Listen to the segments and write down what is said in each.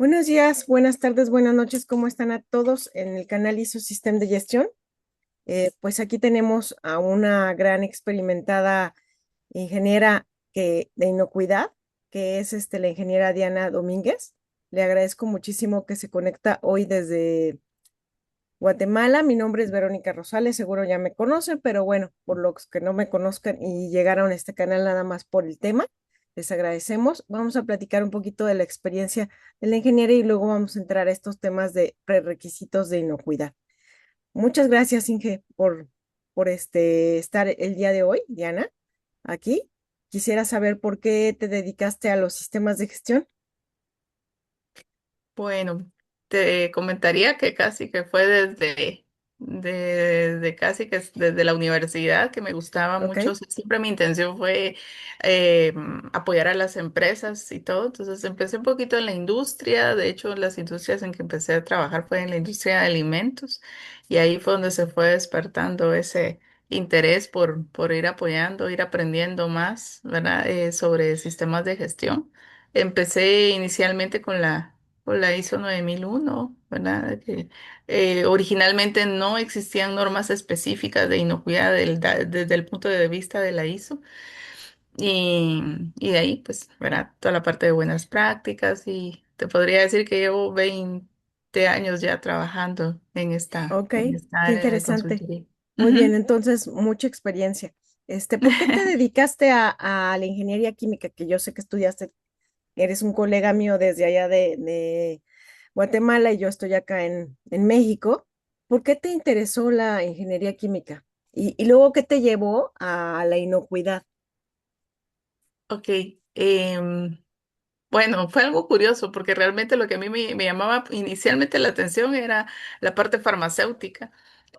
Buenos días, buenas tardes, buenas noches, ¿cómo están a todos en el canal ISO System de Gestión? Pues aquí tenemos a una gran experimentada ingeniera de inocuidad, que es la ingeniera Diana Domínguez. Le agradezco muchísimo que se conecta hoy desde Guatemala. Mi nombre es Verónica Rosales, seguro ya me conocen, pero bueno, por los que no me conozcan y llegaron a este canal nada más por el tema, les agradecemos. Vamos a platicar un poquito de la experiencia de la ingeniería y luego vamos a entrar a estos temas de prerequisitos de inocuidad. Muchas gracias, Inge, por estar el día de hoy, Diana, aquí. Quisiera saber por qué te dedicaste a los sistemas de gestión. Bueno, te comentaría que casi que fue desde casi que desde la universidad que me gustaba ¿Ok? mucho. O sea, siempre mi intención fue apoyar a las empresas y todo. Entonces empecé un poquito en la industria. De hecho, las industrias en que empecé a trabajar fue en la industria de alimentos y ahí fue donde se fue despertando ese interés por ir apoyando, ir aprendiendo más, ¿verdad? Sobre sistemas de gestión. Empecé inicialmente con la ISO 9001, ¿verdad? Que originalmente no existían normas específicas de inocuidad desde el punto de vista de la ISO. Y de ahí, pues, ¿verdad? Toda la parte de buenas prácticas y te podría decir que llevo 20 años ya trabajando Ok, en esta qué área de interesante. consultoría. Muy bien, Ujú. entonces, mucha experiencia. ¿Por qué te dedicaste a la ingeniería química? Que yo sé que estudiaste, eres un colega mío desde allá de Guatemala y yo estoy acá en México. ¿Por qué te interesó la ingeniería química? Y luego, ¿qué te llevó a la inocuidad? Ok. em, Bueno, fue algo curioso porque realmente lo que a mí me llamaba inicialmente la atención era la parte farmacéutica.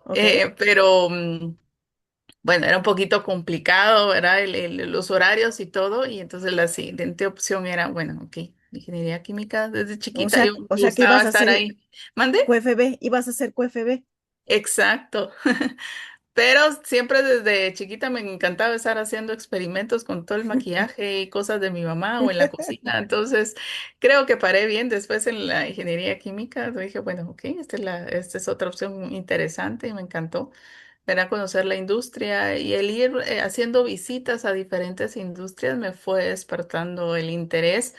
¿Ok? Pero bueno, era un poquito complicado, ¿verdad? Los horarios y todo, y entonces la siguiente opción era, bueno, ok, ingeniería química desde chiquita, yo O me sea que gustaba ibas a estar hacer ahí. ¿Mande? QFB, ibas a hacer QFB. Exacto. Pero siempre desde chiquita me encantaba estar haciendo experimentos con todo el maquillaje y cosas de mi mamá o en la cocina. Entonces, creo que paré bien después en la ingeniería química. Dije, bueno, ok, esta es otra opción interesante y me encantó. Ver a conocer la industria y el ir haciendo visitas a diferentes industrias me fue despertando el interés,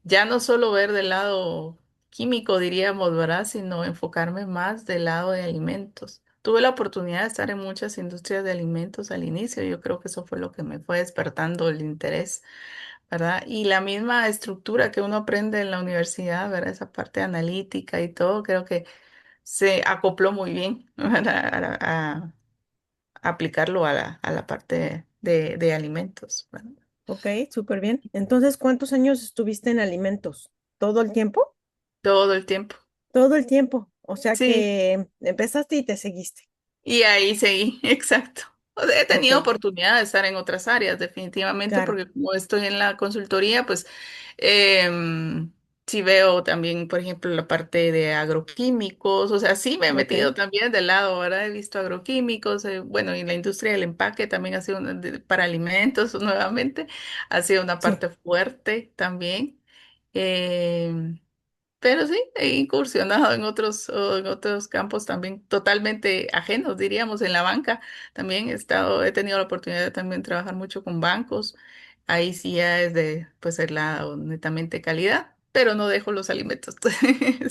ya no solo ver del lado químico, diríamos, ¿verdad? Sino enfocarme más del lado de alimentos. Tuve la oportunidad de estar en muchas industrias de alimentos al inicio, yo creo que eso fue lo que me fue despertando el interés, ¿verdad? Y la misma estructura que uno aprende en la universidad, ¿verdad? Esa parte analítica y todo, creo que se acopló muy bien, ¿verdad? Aplicarlo a a la parte de alimentos, ¿verdad? Ok, súper bien. Entonces, ¿cuántos años estuviste en alimentos? ¿Todo el tiempo? Todo el tiempo. Todo el tiempo. O sea Sí, que empezaste y te seguiste. y ahí seguí, exacto. O sea, he Ok, tenido oportunidad de estar en otras áreas, definitivamente, claro. porque como estoy en la consultoría, pues sí veo también, por ejemplo, la parte de agroquímicos, o sea, sí me he Ok, metido también del lado, ¿verdad? He visto agroquímicos, bueno, y la industria del empaque también ha sido para alimentos nuevamente, ha sido una sí. parte fuerte también. Em, Pero sí, he incursionado en otros campos también totalmente ajenos, diríamos, en la banca. También he tenido la oportunidad de también trabajar mucho con bancos. Ahí sí ya es de, pues, el lado netamente calidad, pero no dejo los alimentos.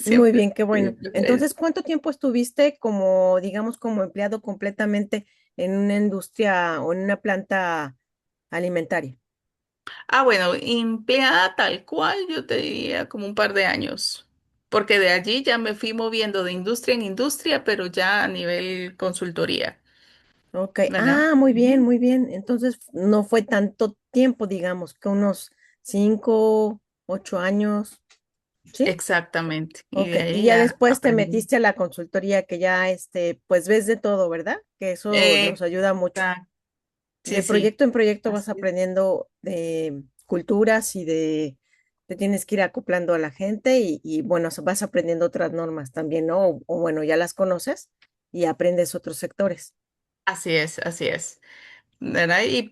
Muy Siempre bien, qué mi bueno. preferencia. Entonces, ¿cuánto tiempo estuviste como, digamos, como empleado completamente en una industria o en una planta alimentaria? Ah, bueno, empleada tal cual, yo te diría como un par de años, porque de allí ya me fui moviendo de industria en industria, pero ya a nivel consultoría, Ok, ¿verdad? muy bien, Ujú. muy bien. Entonces, no fue tanto tiempo, digamos, que unos 5, 8 años, ¿sí? Exactamente. Y Ok, de y ahí ya ya después te aprendí. metiste a la consultoría que ya, pues ves de todo, ¿verdad? Que eso nos ayuda mucho. Exacto. Sí, De sí. proyecto en proyecto vas Así es. aprendiendo de culturas y te tienes que ir acoplando a la gente y bueno, vas aprendiendo otras normas también, ¿no? O bueno, ya las conoces y aprendes otros sectores. Así es, así es. ¿verdad? Y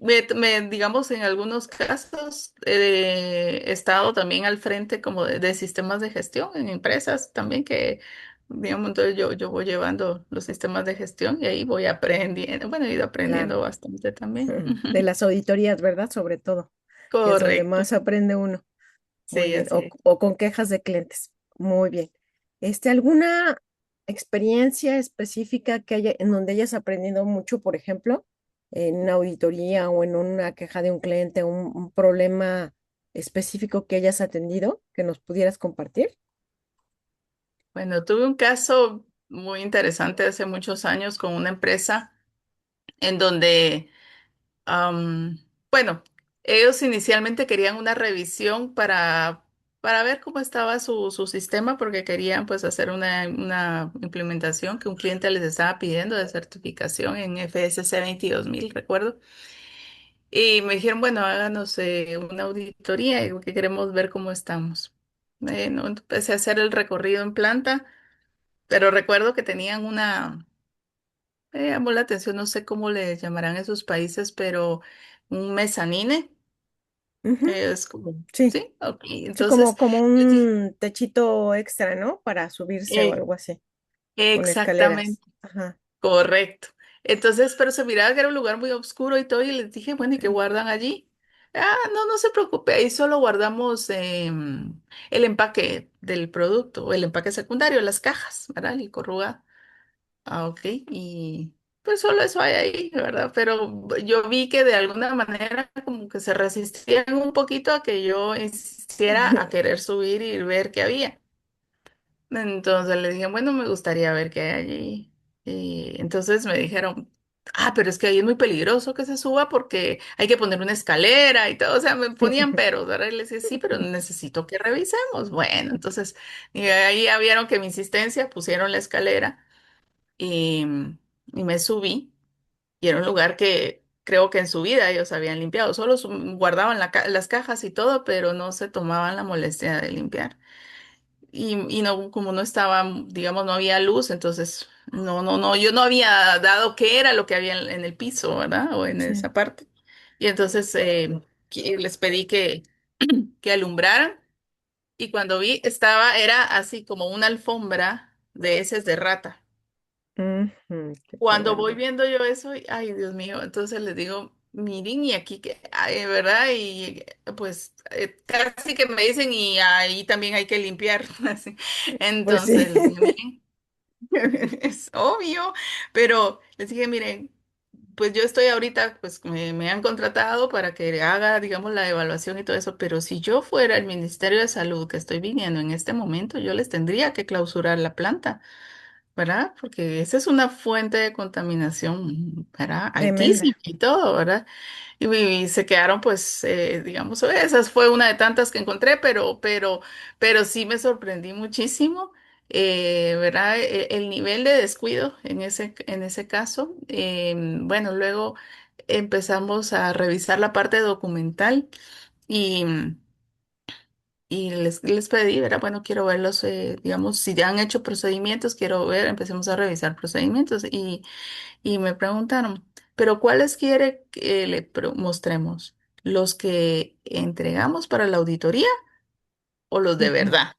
digamos, en algunos casos he estado también al frente como de sistemas de gestión en empresas también que, digamos, entonces yo voy llevando los sistemas de gestión y ahí voy aprendiendo, bueno, he ido Claro. aprendiendo bastante también. De Ujú. las auditorías, ¿verdad? Sobre todo, que es donde Correcto. más aprende uno. Muy Sí, bien. así es. O con quejas de clientes. Muy bien. ¿Alguna experiencia específica que haya, en donde hayas aprendido mucho, por ejemplo, en una auditoría o en una queja de un cliente, un problema específico que hayas atendido, que nos pudieras compartir? Bueno, tuve un caso muy interesante hace muchos años con una empresa en donde bueno, ellos inicialmente querían una revisión para ver cómo estaba su sistema, porque querían pues hacer una implementación que un cliente les estaba pidiendo de certificación en FSC 22000, recuerdo. Y me dijeron, bueno, háganos una auditoría y que queremos ver cómo estamos. No, empecé a hacer el recorrido en planta, pero recuerdo que tenían me llamó la atención, no sé cómo le llamarán en sus países, pero un mezanine. Ujú. Es como, Sí, sí, ok. sí, Entonces, como les dije, un techito extra, ¿no? Para subirse o eh, algo así, con escaleras. exactamente, Ajá. correcto. Entonces, pero se miraba que era un lugar muy oscuro y todo, y les dije, bueno, ¿y qué guardan allí? Ah, no, no se preocupe, ahí solo guardamos el empaque del producto, o el empaque secundario, las cajas, ¿verdad? El corrugado. Ah, ok, y pues solo eso hay ahí, ¿verdad? Pero yo vi que de alguna manera como que se resistían un poquito a que yo insistiera a querer subir y ver qué había. Entonces le dije, bueno, me gustaría ver qué hay allí. Y entonces me dijeron, ah, pero es que ahí es muy peligroso que se suba porque hay que poner una escalera y todo. O sea, me ponían peros, ¿verdad? Y les decía, sí, pero necesito que revisemos. Bueno, entonces y ahí ya vieron que mi insistencia, pusieron la escalera y, y me subí. Y era un lugar que creo que en su vida ellos habían limpiado. Solo guardaban las cajas y todo, pero no se tomaban la molestia de limpiar. Y no, como no estaba, digamos, no había luz, entonces no, yo no había dado qué era lo que había en el piso, ¿verdad? O en Sí. esa parte. Y entonces que les pedí que alumbraran. Y cuando vi, era así como una alfombra de heces de rata. Ujú, qué Cuando voy barbaridad. viendo yo eso, ay, Dios mío, entonces les digo, miren, y aquí, ay, ¿verdad? Y pues casi que me dicen, y ahí también hay que limpiar, así. Pues sí. Entonces les dije, miren, es obvio, pero les dije, miren, pues yo estoy ahorita, pues me han contratado para que haga, digamos, la evaluación y todo eso, pero si yo fuera el Ministerio de Salud que estoy viniendo en este momento, yo les tendría que clausurar la planta. ¿Verdad? Porque esa es una fuente de contaminación, ¿verdad? Tremenda. Altísima y todo, ¿verdad? Y se quedaron, pues, digamos, esas fue una de tantas que encontré, pero sí me sorprendí muchísimo, ¿verdad? El nivel de descuido en ese caso. Bueno, luego empezamos a revisar la parte documental y... Y les pedí, ¿verdad? Bueno, quiero verlos, digamos, si ya han hecho procedimientos, quiero ver, empecemos a revisar procedimientos. Y me preguntaron, ¿pero cuáles quiere que mostremos? ¿Los que entregamos para la auditoría o los de verdad?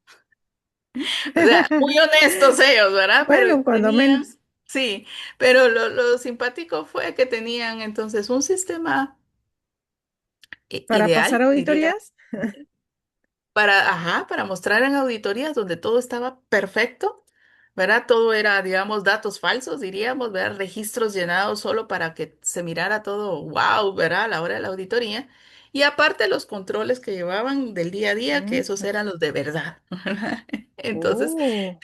O sea, muy honestos ellos, ¿verdad? Pero Bueno, cuando tenían, menos. sí, pero lo simpático fue que tenían entonces un sistema Para ideal, pasar diría. auditorías. Para mostrar en auditorías donde todo estaba perfecto, ¿verdad? Todo era, digamos, datos falsos, diríamos, ¿verdad? Registros llenados solo para que se mirara todo, wow, ¿verdad? A la hora de la auditoría. Y aparte los controles que llevaban del día a día, que esos Ujú. eran los de verdad, ¿verdad? Entonces,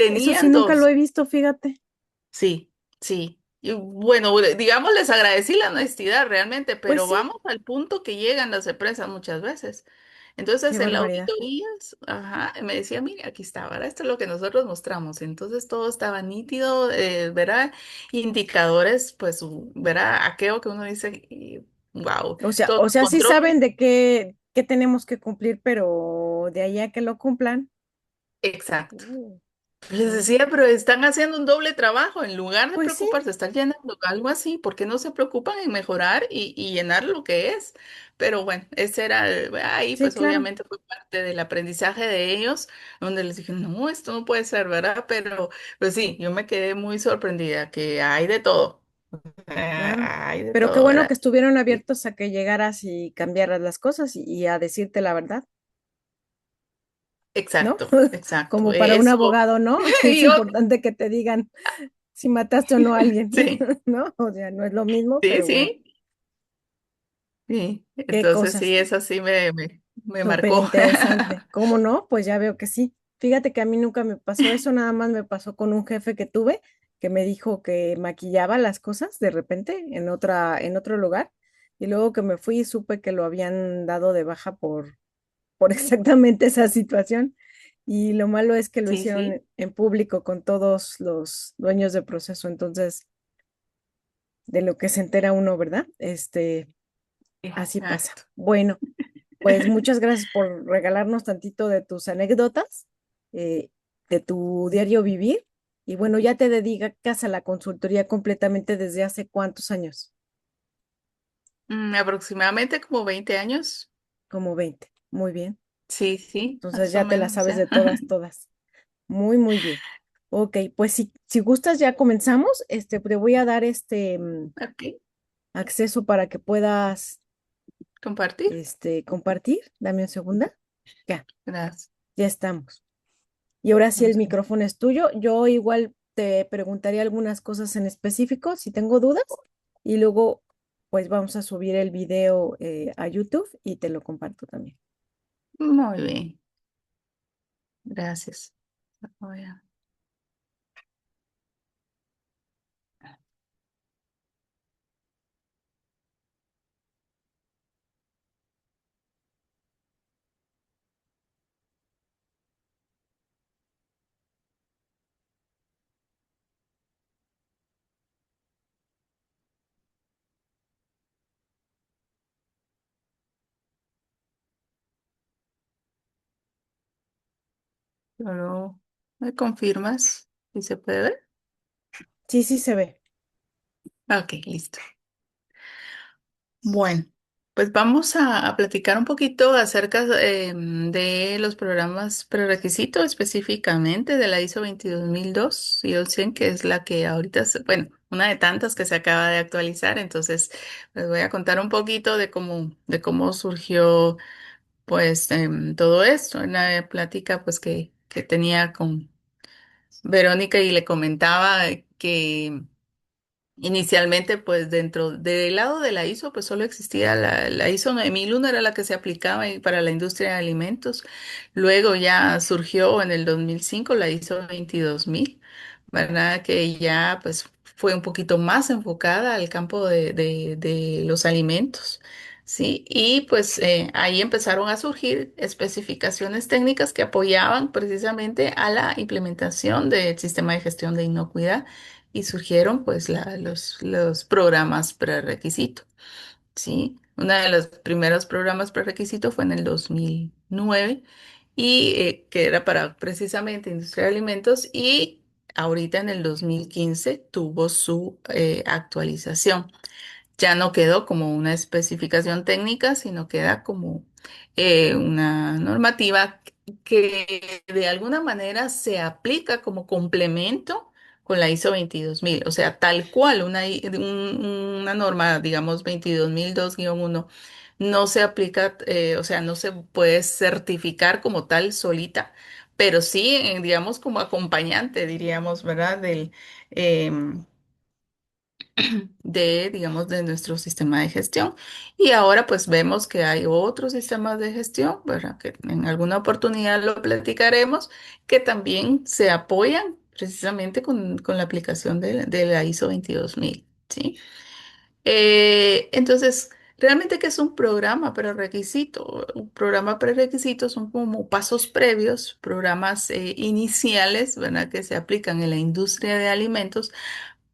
Eso sí tenían nunca lo dos. he visto, fíjate. Sí, sí. Y bueno, digamos, les agradecí la honestidad realmente, Pues pero sí, vamos al punto que llegan las empresas muchas veces. qué Entonces, en la barbaridad. auditorías, ajá, me decía, mire, aquí está, ¿verdad? Esto es lo que nosotros mostramos. Entonces, todo estaba nítido, ¿verdad? Indicadores, pues, ¿verdad? Aquello que uno dice, wow, todos O los sea, sí controles. saben de qué tenemos que cumplir, pero de ahí a que lo cumplan. Exacto. uh, Les ¿no? decía, pero están haciendo un doble trabajo. En lugar de Pues sí, preocuparse, están llenando algo así, ¿por qué no se preocupan en mejorar y llenar lo que es? Pero bueno, ese era, ahí sí, pues claro, obviamente fue parte del aprendizaje de ellos, donde les dije, no, esto no puede ser, ¿verdad? Pero pues sí, yo me quedé muy sorprendida que hay de todo, claro. hay de Pero qué todo, bueno que ¿verdad? estuvieron Y- abiertos a que llegaras y cambiaras las cosas y a decirte la verdad, ¿no? Exacto, exacto. Como para un Eso, abogado, ¿no? Es y yo, importante que te digan si mataste o no a alguien, sí, ¿no? O sea, no es lo mismo, sí, pero bueno, sí. Sí, qué entonces cosas. sí, eso sí me Súper marcó. interesante. ¿Cómo no? Pues ya veo que sí. Fíjate que a mí nunca me pasó eso, nada más me pasó con un jefe que tuve que me dijo que maquillaba las cosas de repente en otro lugar. Y luego que me fui supe que lo habían dado de baja por exactamente esa situación. Y lo malo es que lo Sí, sí, hicieron en público con todos los dueños de proceso. Entonces, de lo que se entera uno, ¿verdad? Así pasa. exacto. Bueno. Pues muchas gracias por regalarnos tantito de tus anécdotas, eh, de tu diario vivir. Y bueno, ya te dedicas a la consultoría completamente desde hace cuántos años, Aproximadamente como 20 años. como 20. Muy bien. Sí, sí, Entonces más o ya te la menos sabes ya. de todas, todas. Muy, muy bien. Ok, pues si gustas ya comenzamos. Te voy a dar Ok, acceso para que puedas compartir. compartir. Dame un segundo. Ya, Gracias. ya estamos. Y ahora sí el Vamos. micrófono es tuyo. Yo igual te preguntaría algunas cosas en específico si tengo dudas y luego pues vamos a subir el video a YouTube y te lo comparto también. Muy bien, gracias. Voy a- Solo me confirmas si se puede ver. Sí, sí se ve. Ok, listo. Bueno, pues vamos a platicar un poquito acerca de los programas prerequisitos, específicamente de la ISO 22002 y 100, que es la que ahorita, bueno, una de tantas que se acaba de actualizar. Entonces, les voy a contar un poquito de cómo surgió, pues, todo esto. En la plática, pues, que tenía con Verónica y le comentaba que inicialmente, pues dentro del lado de la ISO, pues solo existía la ISO 9001, era la que se aplicaba para la industria de alimentos. Luego ya surgió en el 2005 la ISO 22000, ¿verdad? Que ya pues fue un poquito más enfocada al campo de los alimentos, ¿sí? Y pues ahí empezaron a surgir especificaciones técnicas que apoyaban precisamente a la implementación del sistema de gestión de inocuidad y surgieron pues los programas prerequisito, ¿sí? Uno de los primeros programas prerequisito fue en el 2009 y que era para precisamente industria de alimentos y ahorita en el 2015 tuvo su actualización. Ya no quedó como una especificación técnica, sino queda como una normativa que de alguna manera se aplica como complemento con la ISO 22000, o sea, tal cual una norma, digamos, 22002-1 no se aplica, o sea, no se puede certificar como tal solita, pero sí, digamos, como acompañante, diríamos, ¿verdad? Em, digamos, de nuestro sistema de gestión. Y ahora pues vemos que hay otros sistemas de gestión, ¿verdad? Que en alguna oportunidad lo platicaremos, que también se apoyan precisamente con la aplicación de la ISO 22000, ¿sí? Entonces, realmente, ¿qué es un programa prerequisito? Un programa prerequisito son como pasos previos, programas iniciales, ¿verdad? Que se aplican en la industria de alimentos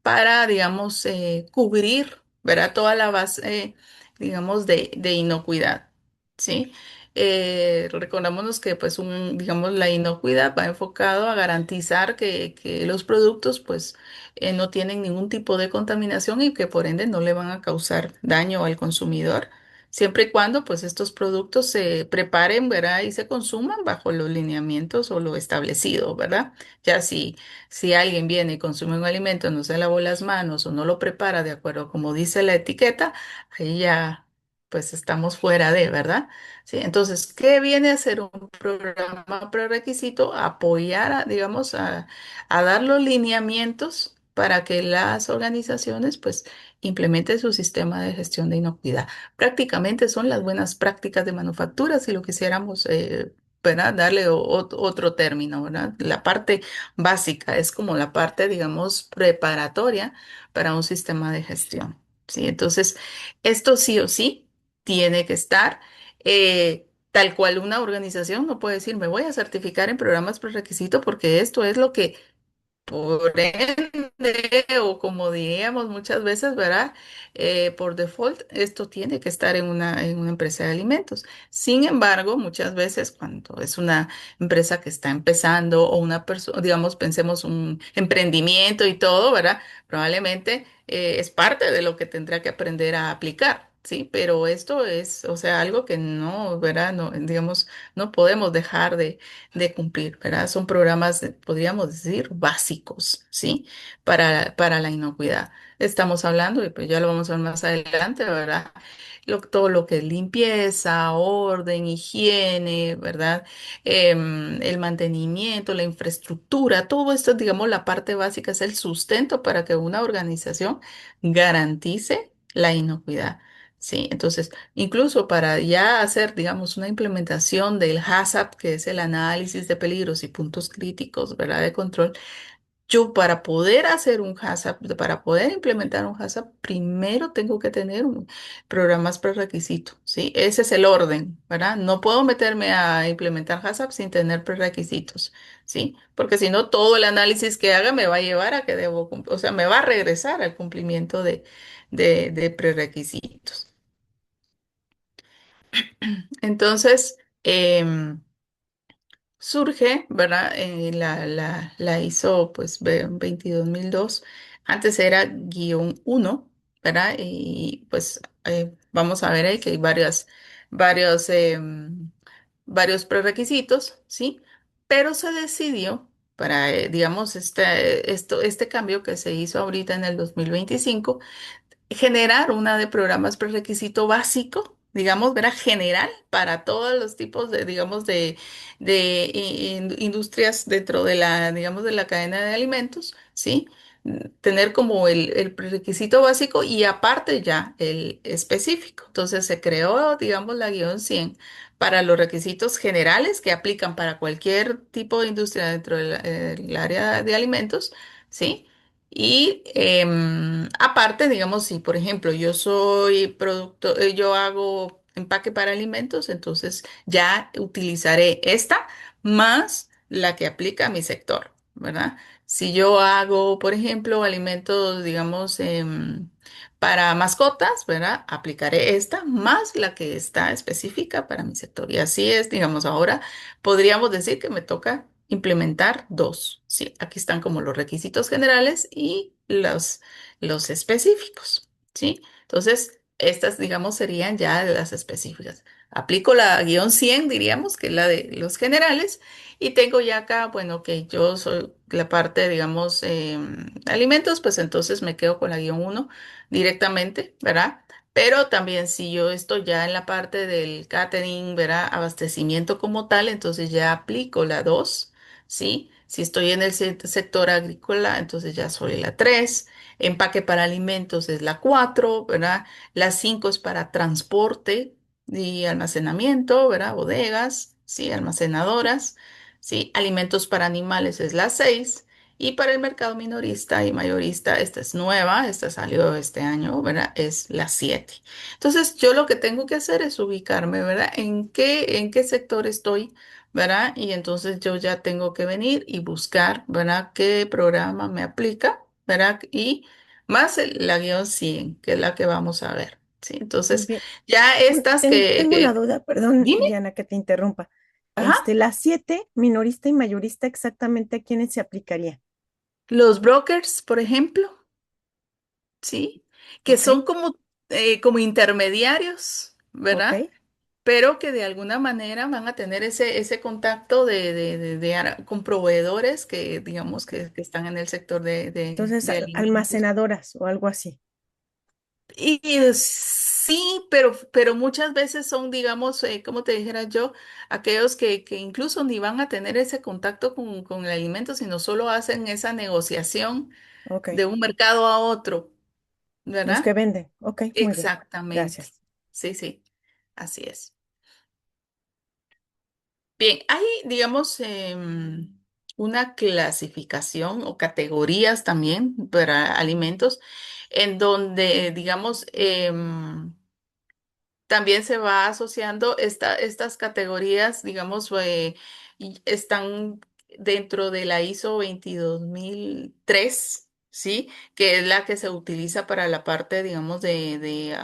para, digamos, cubrir, ¿verdad? Toda la base, digamos, de inocuidad, ¿sí? Recordémonos que pues digamos, la inocuidad va enfocado a garantizar que los productos pues no tienen ningún tipo de contaminación y que por ende no le van a causar daño al consumidor, siempre y cuando pues estos productos se preparen, ¿verdad? Y se consuman bajo los lineamientos o lo establecido, ¿verdad? Ya si alguien viene y consume un alimento, no se lavó las manos o no lo prepara de acuerdo como dice la etiqueta, ahí ya pues estamos fuera de, ¿verdad? Sí, entonces, ¿qué viene a ser un programa prerequisito? Apoyar, digamos, a dar los lineamientos para que las organizaciones, pues, implementen su sistema de gestión de inocuidad. Prácticamente son las buenas prácticas de manufactura, si lo quisiéramos, ¿verdad? Darle otro término, ¿verdad? La parte básica es como la parte, digamos, preparatoria para un sistema de gestión. Sí, entonces, esto sí o sí tiene que estar. Tal cual una organización no puede decir, me voy a certificar en programas por requisito porque esto es lo que por ende, o como diríamos muchas veces, ¿verdad? Por default, esto tiene que estar en una empresa de alimentos. Sin embargo, muchas veces cuando es una empresa que está empezando o una persona, digamos, pensemos un emprendimiento y todo, ¿verdad? Probablemente es parte de lo que tendrá que aprender a aplicar. Sí, pero esto es, o sea, algo que no, ¿verdad? No, digamos, no podemos dejar de cumplir, ¿verdad? Son programas, podríamos decir, básicos, ¿sí? Para la inocuidad. Estamos hablando, y pues ya lo vamos a ver más adelante, ¿verdad? Todo lo que es limpieza, orden, higiene, ¿verdad? El mantenimiento, la infraestructura, todo esto, digamos, la parte básica es el sustento para que una organización garantice la inocuidad. Sí, entonces incluso para ya hacer, digamos, una implementación del HACCP, que es el análisis de peligros y puntos críticos, ¿verdad? De control, yo para poder hacer un HACCP, para poder implementar un HACCP, primero tengo que tener programas prerequisitos, ¿sí? Ese es el orden, ¿verdad? No puedo meterme a implementar HACCP sin tener prerequisitos, ¿sí? Porque si no, todo el análisis que haga me va a llevar a que o sea, me va a regresar al cumplimiento de prerequisitos. Entonces, surge, ¿verdad? La hizo pues 22.002. Antes era -1, ¿verdad? Y pues vamos a ver ahí que hay varios, varios prerequisitos, ¿sí? Pero se decidió para, digamos, este cambio que se hizo ahorita en el 2025 generar una de programas prerequisito básico, digamos, ¿verdad? General para todos los tipos de, digamos, de industrias dentro de la, digamos, de la cadena de alimentos, ¿sí? Tener como el prerequisito básico y aparte ya el específico. Entonces se creó, digamos, la guión 100 para los requisitos generales que aplican para cualquier tipo de industria dentro del área de alimentos, ¿sí? Y aparte, digamos, si por ejemplo yo soy producto, yo hago empaque para alimentos, entonces ya utilizaré esta más la que aplica a mi sector, ¿verdad? Si yo hago, por ejemplo, alimentos, digamos, para mascotas, ¿verdad? Aplicaré esta más la que está específica para mi sector. Y así es, digamos, ahora podríamos decir que me toca implementar dos. Sí, aquí están como los requisitos generales y los específicos. ¿Sí? Entonces, estas, digamos, serían ya las específicas. Aplico la guión 100 diríamos, que es la de los generales, y tengo ya acá, bueno, que yo soy la parte, digamos, alimentos, pues entonces me quedo con la guión 1 directamente, ¿verdad? Pero también si yo estoy ya en la parte del catering, ¿verdad? Abastecimiento como tal, entonces ya aplico la 2, ¿sí? Si estoy en el sector agrícola, entonces ya soy la 3. Empaque para alimentos es la 4, ¿verdad? La 5 es para transporte y almacenamiento, ¿verdad? Bodegas, ¿sí? Almacenadoras, ¿sí? Alimentos para animales es la 6. Y para el mercado minorista y mayorista, esta es nueva, esta salió este año, ¿verdad? Es la 7. Entonces, yo lo que tengo que hacer es ubicarme, ¿verdad? En qué sector estoy, ¿verdad? Y entonces yo ya tengo que venir y buscar, ¿verdad? ¿Qué programa me aplica, ¿verdad? Y más la guión 100, que es la que vamos a ver. ¿sí? Muy Entonces, bien. ya estas Tengo una duda, perdón, dime, Diana, que te interrumpa. ajá, Las 7, minorista y mayorista, exactamente a quiénes se aplicaría. los brokers, por ejemplo, ¿sí? Que Ok, son como intermediarios, ok, ¿verdad? Pero que de alguna manera van a tener ese contacto con proveedores que, digamos, que están en el sector entonces de alimentos. almacenadoras o algo así. Y sí, pero muchas veces son, digamos, como te dijera yo, aquellos que incluso ni van a tener ese contacto con el alimento, sino solo hacen esa negociación Ok, de un mercado a otro, los que ¿verdad? venden. Ok, muy bien. Exactamente. Gracias. Sí, sí, así es. Bien, hay, digamos, una clasificación o categorías también para alimentos en donde, digamos, también se va asociando estas categorías, digamos, y están dentro de la ISO 22003, ¿sí? Que es la que se utiliza para la parte, digamos, de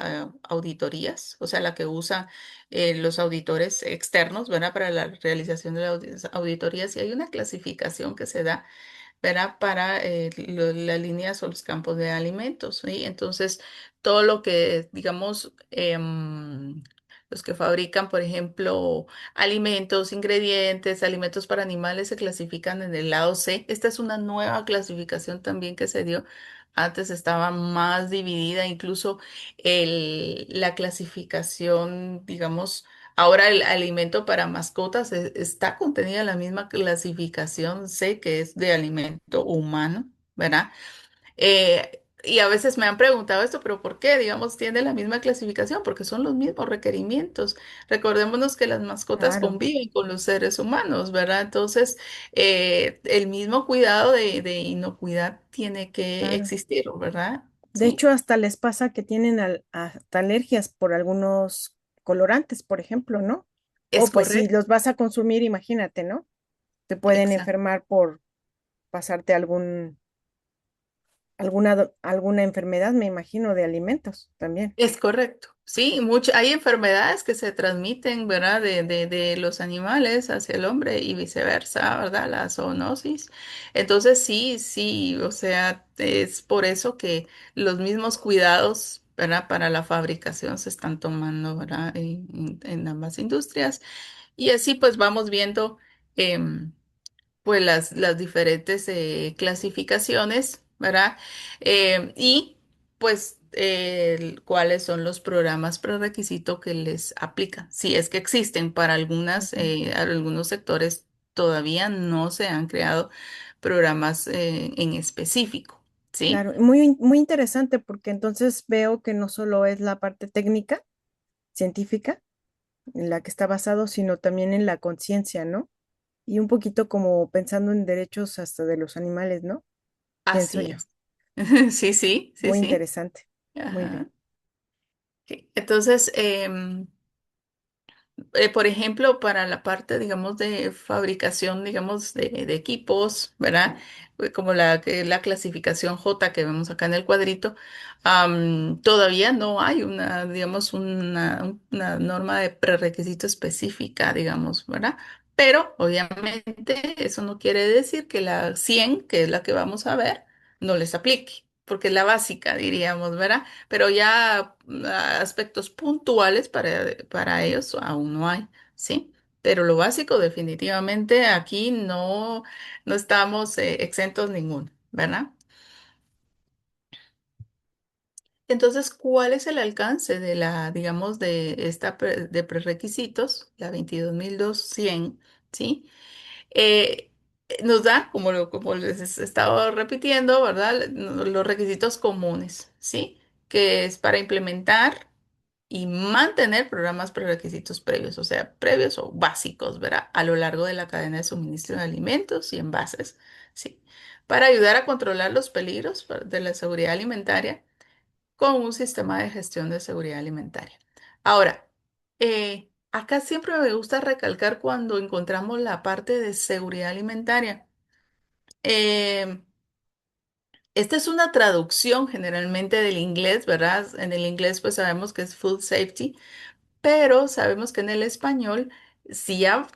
auditorías, o sea, la que usan los auditores externos, ¿verdad? Para la realización de las auditorías. Y hay una clasificación que se da, ¿verdad? Para las líneas o los campos de alimentos, ¿sí? Entonces, todo lo que, digamos, los que fabrican, por ejemplo, alimentos, ingredientes, alimentos para animales, se clasifican en el lado C. Esta es una nueva clasificación también que se dio. Antes estaba más dividida, incluso la clasificación, digamos, ahora el alimento para mascotas está contenida en la misma clasificación C, que es de alimento humano, ¿verdad? Y a veces me han preguntado esto, pero ¿por qué? Digamos, tiene la misma clasificación, porque son los mismos requerimientos. Recordémonos que las mascotas Claro, conviven con los seres humanos, ¿verdad? Entonces, el mismo cuidado de inocuidad tiene que claro. existir, ¿verdad? De Sí, hecho, hasta les pasa que tienen hasta alergias por algunos colorantes, por ejemplo, ¿no? O es pues si correcto, los vas a consumir, imagínate, ¿no? Te pueden exacto. enfermar por pasarte alguna enfermedad, me imagino, de alimentos también. Es correcto. Sí, hay enfermedades que se transmiten, ¿verdad? De los animales hacia el hombre y viceversa, ¿verdad? La zoonosis. Entonces, sí, sí, o sea, es por eso que los mismos cuidados, ¿verdad? Para la fabricación se están tomando, ¿verdad? En ambas industrias. Y así pues vamos viendo. em, pues las diferentes clasificaciones, ¿verdad? Y pues cuáles son los programas prerequisito que les aplican. Si es que existen para Ujú. algunos sectores, todavía no se han creado programas en específico, ¿sí? Claro, muy interesante porque entonces veo que no solo es la parte técnica, científica, en la que está basado, sino también en la conciencia, ¿no? Y un poquito como pensando en derechos hasta de los animales, ¿no? Pienso Así yo. es. Sí, sí, sí, Muy sí. interesante. Muy bien. Ajá. Ok. Entonces, por ejemplo, para la parte, digamos, de fabricación, digamos, de equipos, ¿verdad? Como la clasificación J que vemos acá en el cuadrito, todavía no hay digamos, una norma de prerequisito específica, digamos, ¿verdad? Pero obviamente eso no quiere decir que la 100, que es la que vamos a ver, no les aplique, porque es la básica, diríamos, ¿verdad? Pero ya aspectos puntuales para ellos aún no hay, ¿sí? Pero lo básico definitivamente aquí no estamos exentos ninguno, ¿verdad? Entonces, ¿cuál es el alcance de digamos, de prerequisitos, la 22.200, ¿sí? eh, Nos da, como les he estado repitiendo, ¿verdad? Los requisitos comunes, ¿sí? Que es para implementar y mantener programas prerequisitos previos, o sea, previos o básicos, ¿verdad? A lo largo de la cadena de suministro de alimentos y envases, ¿sí? Para ayudar a controlar los peligros de la seguridad alimentaria con un sistema de gestión de seguridad alimentaria. Ahora, acá siempre me gusta recalcar cuando encontramos la parte de seguridad alimentaria. Eh, Esta es una traducción generalmente del inglés, ¿verdad? En el inglés pues sabemos que es food safety, pero sabemos que en el español, si ya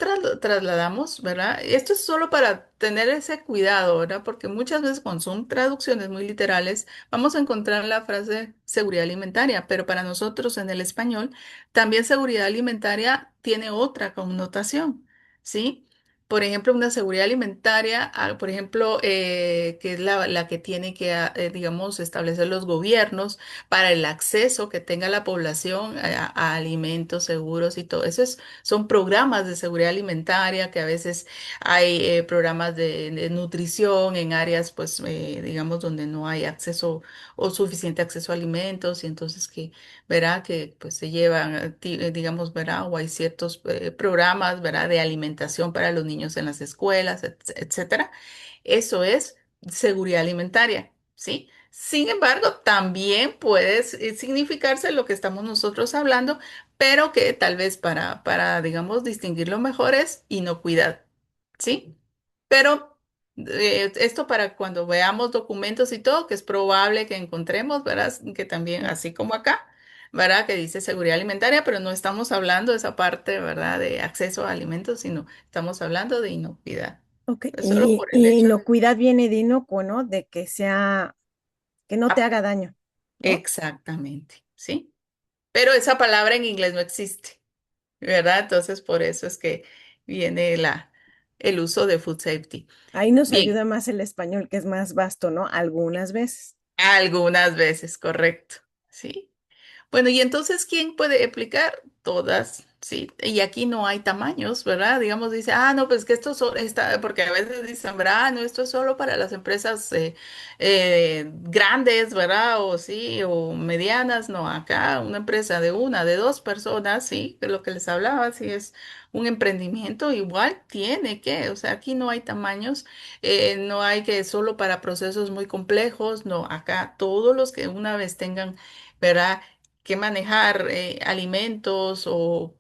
trasladamos, ¿verdad? Esto es solo para tener ese cuidado, ¿verdad? Porque muchas veces cuando son traducciones muy literales, vamos a encontrar la frase seguridad alimentaria, pero para nosotros en el español, también seguridad alimentaria tiene otra connotación, ¿sí? Por ejemplo, una seguridad alimentaria, por ejemplo, que es la que tiene que, digamos, establecer los gobiernos para el acceso que tenga la población a alimentos seguros y todo eso. Son programas de seguridad alimentaria que a veces hay programas de nutrición en áreas, pues, digamos, donde no hay acceso o suficiente acceso a alimentos y entonces que verá que pues se llevan, digamos, verá, o hay ciertos programas, verá, de alimentación para los niños en las escuelas, etcétera. Eso es seguridad alimentaria, ¿sí? Sin embargo, también puede significarse lo que estamos nosotros hablando, pero que tal vez digamos, distinguirlo mejor es inocuidad, ¿sí? Pero esto para cuando veamos documentos y todo, que es probable que encontremos, ¿verdad? Que también, así como acá, ¿verdad? Que dice seguridad alimentaria, pero no estamos hablando de esa parte, ¿verdad? De acceso a alimentos, sino estamos hablando de inocuidad. Ok, Es solo por el y hecho de... inocuidad viene de inocuo, ¿no? De que sea, que no te Ah, haga daño, ¿no? exactamente, ¿sí? Pero esa palabra en inglés no existe, ¿verdad? Entonces, por eso es que viene el uso de food safety. Ahí nos Bien, ayuda más el español, que es más vasto, ¿no? Algunas veces. algunas veces, correcto, ¿sí? Bueno, y entonces, ¿quién puede explicar? Todas, sí. Y aquí no hay tamaños, ¿verdad? Digamos, dice, no, pues que está, porque a veces dicen, ¿verdad? No, esto es solo para las empresas grandes, ¿verdad? O sí, o medianas. No, acá una empresa de una, de dos personas, sí, de lo que les hablaba, sí es un emprendimiento, igual tiene que, o sea, aquí no hay tamaños, no hay que solo para procesos muy complejos, no, acá todos los que una vez tengan, ¿verdad? Que manejar alimentos o,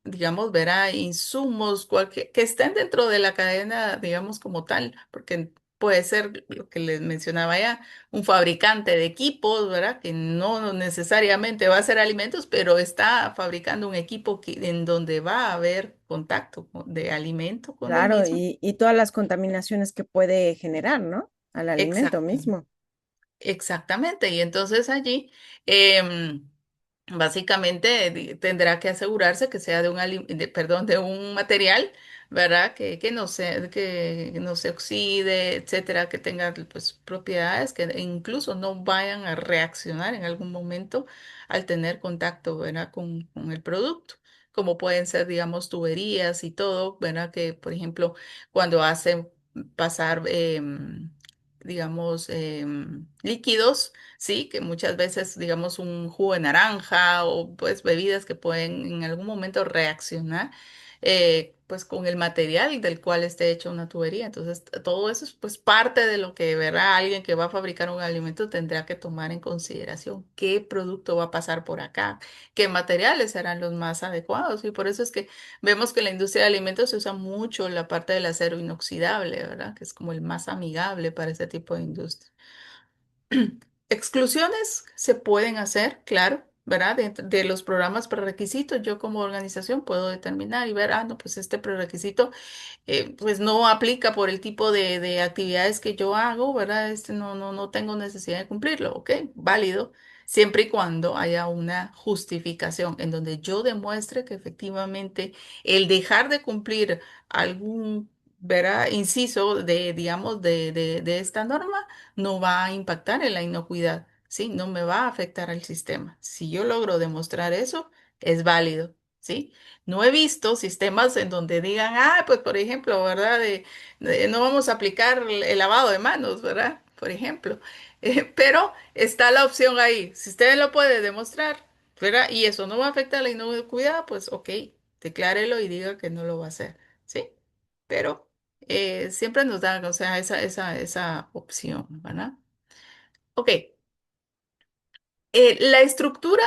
digamos, verá, insumos que estén dentro de la cadena, digamos, como tal, porque puede ser lo que les mencionaba ya, un fabricante de equipos, ¿verdad? Que no necesariamente va a hacer alimentos, pero está fabricando un equipo en donde va a haber contacto de alimento con el Claro, mismo. y todas las contaminaciones que puede generar, ¿no? Al alimento Exacto. mismo. Exactamente, y entonces allí básicamente tendrá que asegurarse que sea perdón, de un material, ¿verdad? Que no se oxide, etcétera, que tenga pues propiedades que incluso no vayan a reaccionar en algún momento al tener contacto, ¿verdad? Con el producto, como pueden ser, digamos, tuberías y todo, ¿verdad? Que, por ejemplo, cuando hacen pasar digamos, líquidos, sí, que muchas veces, digamos, un jugo de naranja o pues bebidas que pueden en algún momento reaccionar, pues con el material del cual esté hecha una tubería. Entonces, todo eso es pues parte de lo que, ¿verdad? Alguien que va a fabricar un alimento tendrá que tomar en consideración qué producto va a pasar por acá, qué materiales serán los más adecuados. Y por eso es que vemos que en la industria de alimentos se usa mucho la parte del acero inoxidable, ¿verdad? Que es como el más amigable para ese tipo de industria. Exclusiones se pueden hacer, claro, ¿verdad? De los programas prerequisitos, yo como organización puedo determinar y ver, no, pues este prerequisito pues no aplica por el tipo de actividades que yo hago, ¿verdad? No tengo necesidad de cumplirlo, ¿ok? Válido, siempre y cuando haya una justificación en donde yo demuestre que efectivamente el dejar de cumplir algún, ¿verdad? Inciso digamos, de esta norma no va a impactar en la inocuidad, ¿sí? No me va a afectar al sistema. Si yo logro demostrar eso, es válido, ¿sí? No he visto sistemas en donde digan, pues por ejemplo, ¿verdad? No vamos a aplicar el lavado de manos, ¿verdad? Por ejemplo. Pero está la opción ahí. Si usted lo puede demostrar, ¿verdad? Y eso no va a afectar la inocuidad, pues ok, declárelo y diga que no lo va a hacer, ¿sí? Pero siempre nos dan, o sea, esa opción, ¿verdad? Ok. La estructura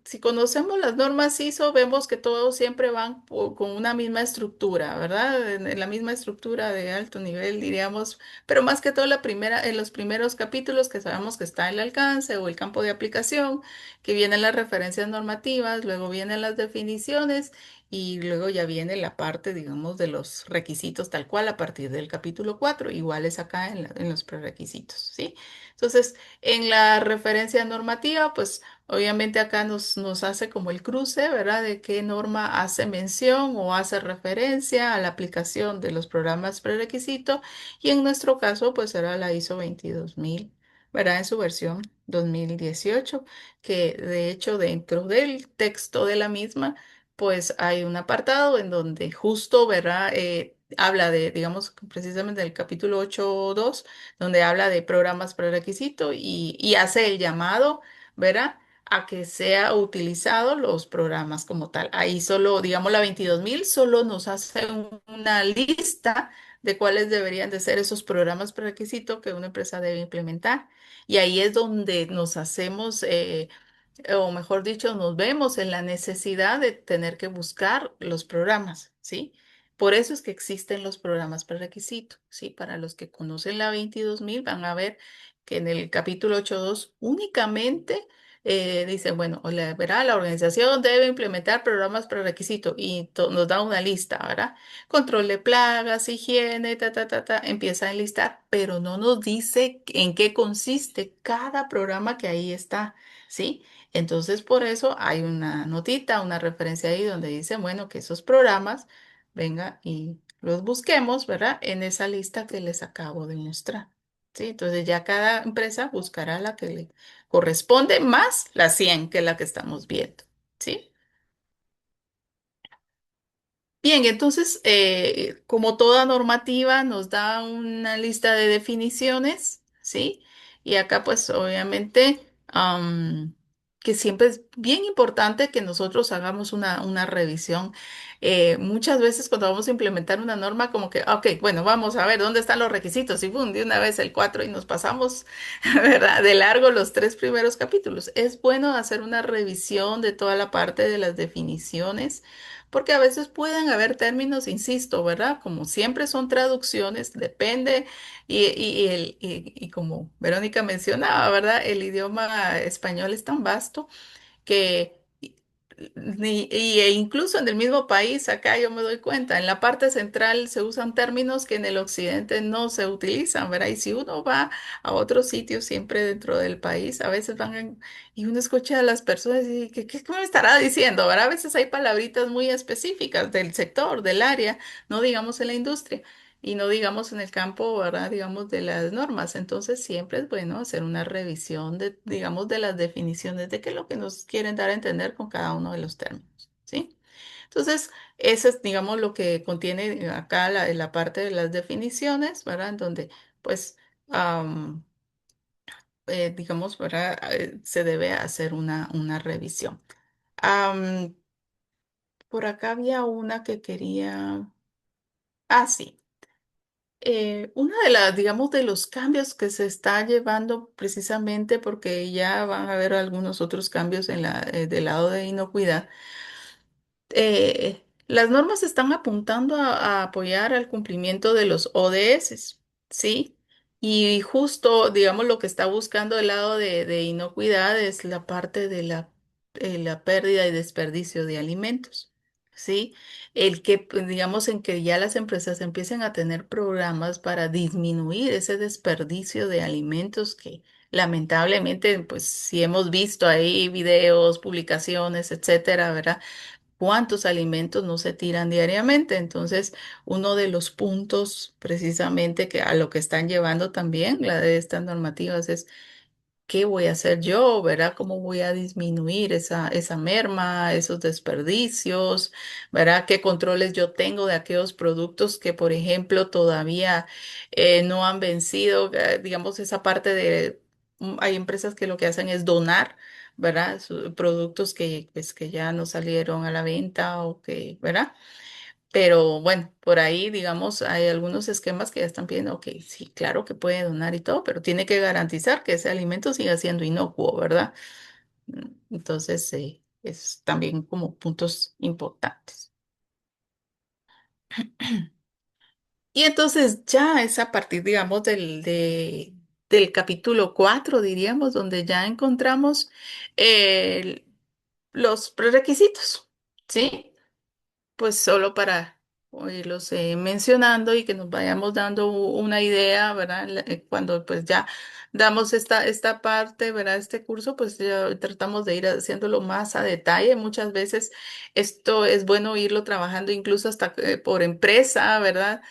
si conocemos las normas ISO, vemos que todos siempre van con una misma estructura, ¿verdad? En la misma estructura de alto nivel, diríamos, pero más que todo en los primeros capítulos que sabemos que está el alcance o el campo de aplicación, que vienen las referencias normativas, luego vienen las definiciones y luego ya viene la parte, digamos, de los requisitos tal cual a partir del capítulo 4, iguales acá en los prerequisitos, ¿sí? Entonces, en la referencia normativa, pues obviamente acá nos hace como el cruce, ¿verdad? De qué norma hace mención o hace referencia a la aplicación de los programas prerequisito y en nuestro caso, pues será la ISO 22000, ¿verdad? En su versión 2018, que de hecho dentro del texto de la misma, pues hay un apartado en donde justo, ¿verdad? Habla de, digamos, precisamente del capítulo 8.2 donde habla de programas prerequisito y hace el llamado, ¿verdad? A que sea utilizado los programas como tal. Ahí solo, digamos, la 22000 solo nos hace una lista de cuáles deberían de ser esos programas prerequisito que una empresa debe implementar. Y ahí es donde nos hacemos, o mejor dicho, nos vemos en la necesidad de tener que buscar los programas, ¿sí? Por eso es que existen los programas prerequisito, ¿sí? Para los que conocen la 22000 van a ver que en el capítulo 8.2 únicamente dice, bueno, verá, la organización debe implementar programas prerequisito y nos da una lista, ¿verdad? Control de plagas, higiene, empieza a enlistar, pero no nos dice en qué consiste cada programa que ahí está, ¿sí? Entonces, por eso hay una notita, una referencia ahí donde dice, bueno, que esos programas venga y los busquemos, ¿verdad? En esa lista que les acabo de mostrar. ¿Sí? Entonces ya cada empresa buscará la que le corresponde más la 100 que la que estamos viendo. ¿Sí? Bien, entonces, como toda normativa, nos da una lista de definiciones, ¿sí? Y acá, pues, obviamente, que siempre es bien importante que nosotros hagamos una revisión. Muchas veces cuando vamos a implementar una norma, como que, ok, bueno, vamos a ver dónde están los requisitos y boom, de una vez el 4 y nos pasamos, ¿verdad? De largo los tres primeros capítulos. Es bueno hacer una revisión de toda la parte de las definiciones porque a veces pueden haber términos, insisto, ¿verdad? Como siempre son traducciones, depende, y como Verónica mencionaba, ¿verdad? El idioma español es tan vasto que incluso en el mismo país, acá yo me doy cuenta, en la parte central se usan términos que en el occidente no se utilizan, ¿verdad? Y si uno va a otros sitios siempre dentro del país, a veces y uno escucha a las personas y ¿qué me estará diciendo? ¿Verdad? A veces hay palabritas muy específicas del sector, del área, no digamos en la industria. Y no digamos en el campo, ¿verdad? Digamos de las normas. Entonces siempre es bueno hacer una revisión de, digamos, de las definiciones de qué es lo que nos quieren dar a entender con cada uno de los términos, ¿sí? Entonces, eso es, digamos, lo que contiene acá la parte de las definiciones, ¿verdad? En donde, pues, am, digamos, ¿verdad? Se debe hacer una revisión. Am, por acá había una que quería... Ah, sí. Una de las, digamos, de los cambios que se está llevando precisamente porque ya van a haber algunos otros cambios del lado de inocuidad. Las normas están apuntando a apoyar al cumplimiento de los ODS, ¿sí? Y justo, digamos, lo que está buscando el lado de inocuidad es la parte de la pérdida y desperdicio de alimentos, ¿sí? El que, pues, digamos, en que ya las empresas empiecen a tener programas para disminuir ese desperdicio de alimentos que lamentablemente, pues, si hemos visto ahí videos, publicaciones, etcétera, ¿verdad? Cuántos alimentos no se tiran diariamente. Entonces, uno de los puntos precisamente que a lo que están llevando también la de estas normativas es ¿qué voy a hacer yo? ¿Verdad? ¿Cómo voy a disminuir esa merma, esos desperdicios? ¿Verdad? ¿Qué controles yo tengo de aquellos productos que, por ejemplo, todavía no han vencido? Digamos, esa parte de, hay empresas que lo que hacen es donar, ¿verdad? Productos que, pues, que ya no salieron a la venta o que, ¿verdad? Pero bueno, por ahí, digamos, hay algunos esquemas que ya están pidiendo, ok, sí, claro que puede donar y todo, pero tiene que garantizar que ese alimento siga siendo inocuo, ¿verdad? Entonces, es también como puntos importantes. Y entonces ya es a partir, digamos, del capítulo 4 diríamos, donde ya encontramos eh, los prerequisitos, ¿sí? Pues solo para irlos mencionando y que nos vayamos dando una idea, ¿verdad? Cuando pues ya damos esta parte, ¿verdad? Este curso, pues ya tratamos de ir haciéndolo más a detalle. Muchas veces esto es bueno irlo trabajando incluso hasta por empresa, ¿verdad?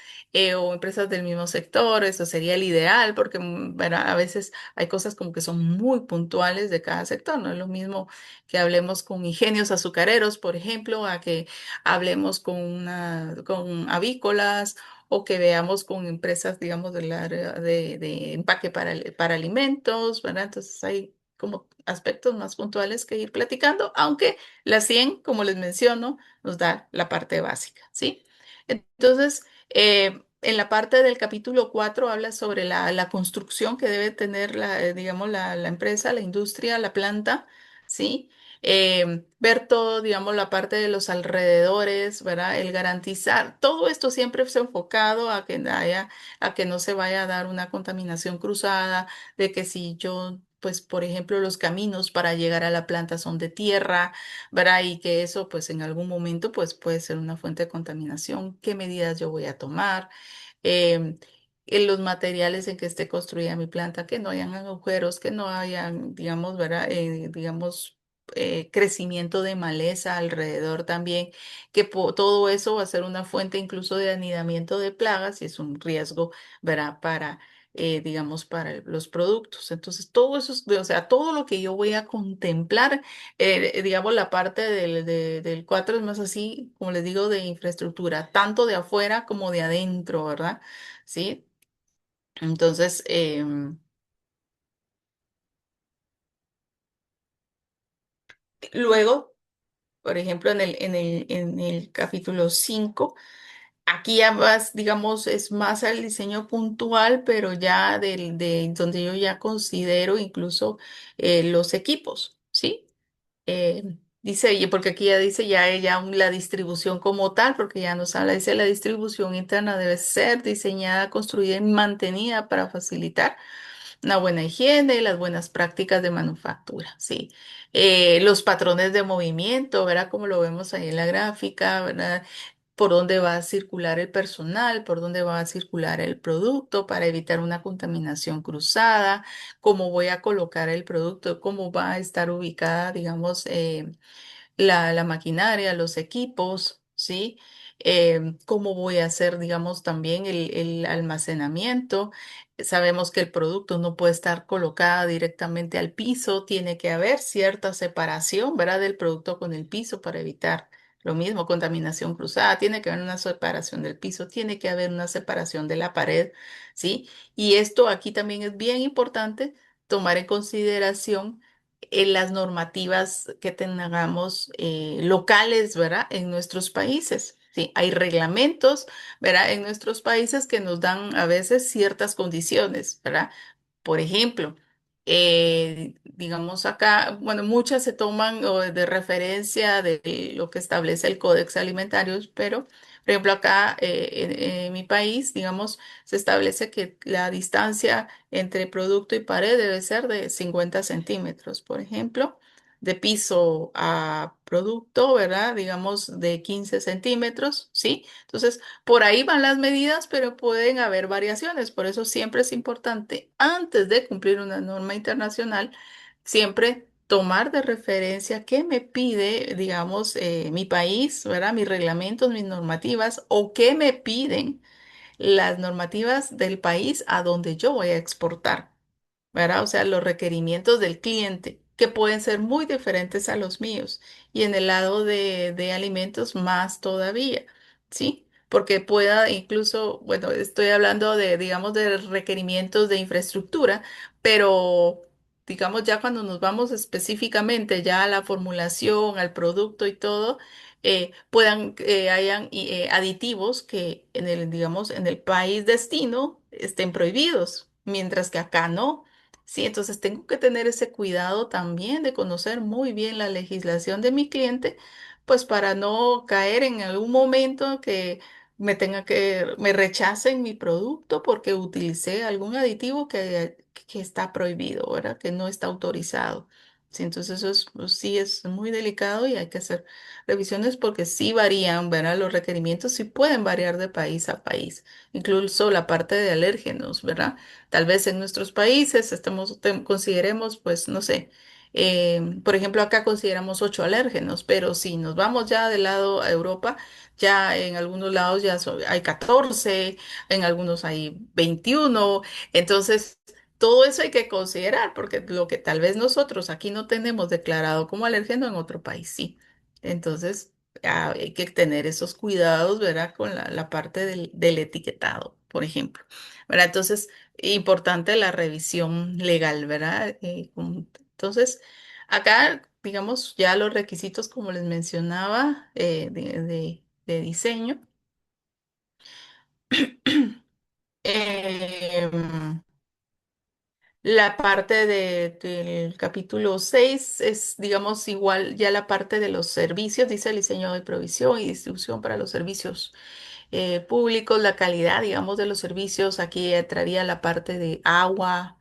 O empresas del mismo sector, eso sería el ideal, porque ¿verdad? A veces hay cosas como que son muy puntuales de cada sector, no es lo mismo que hablemos con ingenios azucareros, por ejemplo, a que hablemos con avícolas o que veamos con empresas, digamos, del área de empaque para alimentos, ¿verdad? Entonces hay como aspectos más puntuales que ir platicando, aunque la 100 como les menciono, nos da la parte básica, ¿sí? Entonces, en la parte del capítulo 4 habla sobre la construcción que debe tener digamos, la empresa, la industria, la planta, ¿sí? Ver todo, digamos, la parte de los alrededores, ¿verdad? El garantizar, todo esto siempre es enfocado a que no se vaya a dar una contaminación cruzada, de que si yo, pues, por ejemplo, los caminos para llegar a la planta son de tierra, ¿verdad? Y que eso, pues, en algún momento, pues, puede ser una fuente de contaminación. ¿Qué medidas yo voy a tomar? em, en los materiales en que esté construida mi planta, que no hayan agujeros, que no hayan, digamos, ¿verdad? Digamos, crecimiento de maleza alrededor también, que todo eso va a ser una fuente incluso de anidamiento de plagas y es un riesgo, ¿verdad? Digamos, para los productos. Entonces, todo eso, o sea, todo lo que yo voy a contemplar, digamos, la parte del 4 es más así, como les digo, de infraestructura, tanto de afuera como de adentro, ¿verdad? Sí. Entonces, luego, por ejemplo, en el capítulo 5 aquí ya vas, digamos, es más al diseño puntual, pero ya de donde yo ya considero incluso los equipos, ¿sí? Dice, y porque aquí ya dice la distribución como tal, porque ya nos habla, dice la distribución interna debe ser diseñada, construida y mantenida para facilitar una buena higiene, las buenas prácticas de manufactura, sí. Los patrones de movimiento, ¿verdad? Como lo vemos ahí en la gráfica, ¿verdad? Por dónde va a circular el personal, por dónde va a circular el producto para evitar una contaminación cruzada, cómo voy a colocar el producto, cómo va a estar ubicada, digamos, la maquinaria, los equipos, ¿sí? Cómo voy a hacer, digamos, también el almacenamiento. Sabemos que el producto no puede estar colocada directamente al piso, tiene que haber cierta separación, ¿verdad? Del producto con el piso para evitar lo mismo, contaminación cruzada, tiene que haber una separación del piso, tiene que haber una separación de la pared, ¿sí? Y esto aquí también es bien importante tomar en consideración las normativas que tengamos locales, ¿verdad? En nuestros países. Sí, hay reglamentos, ¿verdad? En nuestros países que nos dan a veces ciertas condiciones, ¿verdad? Por ejemplo, digamos acá, bueno, muchas se toman de referencia de lo que establece el Códex Alimentarios, pero, por ejemplo, acá en mi país, digamos, se establece que la distancia entre producto y pared debe ser de 50 centímetros, por ejemplo, de piso a producto, ¿verdad? Digamos, de 15 centímetros, ¿sí? Entonces, por ahí van las medidas, pero pueden haber variaciones. Por eso siempre es importante, antes de cumplir una norma internacional, siempre tomar de referencia qué me pide, digamos, mi país, ¿verdad? Mis reglamentos, mis normativas, o qué me piden las normativas del país a donde yo voy a exportar. ¿Verdad? O sea, los requerimientos del cliente, que pueden ser muy diferentes a los míos. Y en el lado de alimentos, más todavía, ¿sí? Porque pueda incluso, bueno, estoy hablando de, digamos, de requerimientos de infraestructura, pero digamos ya cuando nos vamos específicamente ya a la formulación, al producto y todo, hayan aditivos que en el, digamos, en el país destino estén prohibidos, mientras que acá no. Sí, entonces tengo que tener ese cuidado también de conocer muy bien la legislación de mi cliente, pues para no caer en algún momento que me rechacen mi producto porque utilicé algún aditivo que está prohibido, ¿verdad? Que no está autorizado. Sí, entonces eso pues, sí es muy delicado y hay que hacer revisiones porque sí varían, ¿verdad? Los requerimientos sí pueden variar de país a país, incluso la parte de alérgenos, ¿verdad? Tal vez en nuestros países consideremos, pues, no sé, por ejemplo, acá consideramos 8 alérgenos, pero si nos vamos ya del lado a Europa, ya en algunos lados hay 14, en algunos hay 21, entonces... Todo eso hay que considerar, porque lo que tal vez nosotros aquí no tenemos declarado como alérgeno, en otro país sí. Entonces, hay que tener esos cuidados, ¿verdad? Con la parte del etiquetado, por ejemplo, ¿verdad? Entonces, importante la revisión legal, ¿verdad? Entonces, acá, digamos, ya los requisitos, como les mencionaba, de diseño. Em, La parte del capítulo 6 es, digamos, igual ya la parte de los servicios, dice el diseño de provisión y distribución para los servicios públicos, la calidad, digamos, de los servicios. Aquí entraría la parte de agua,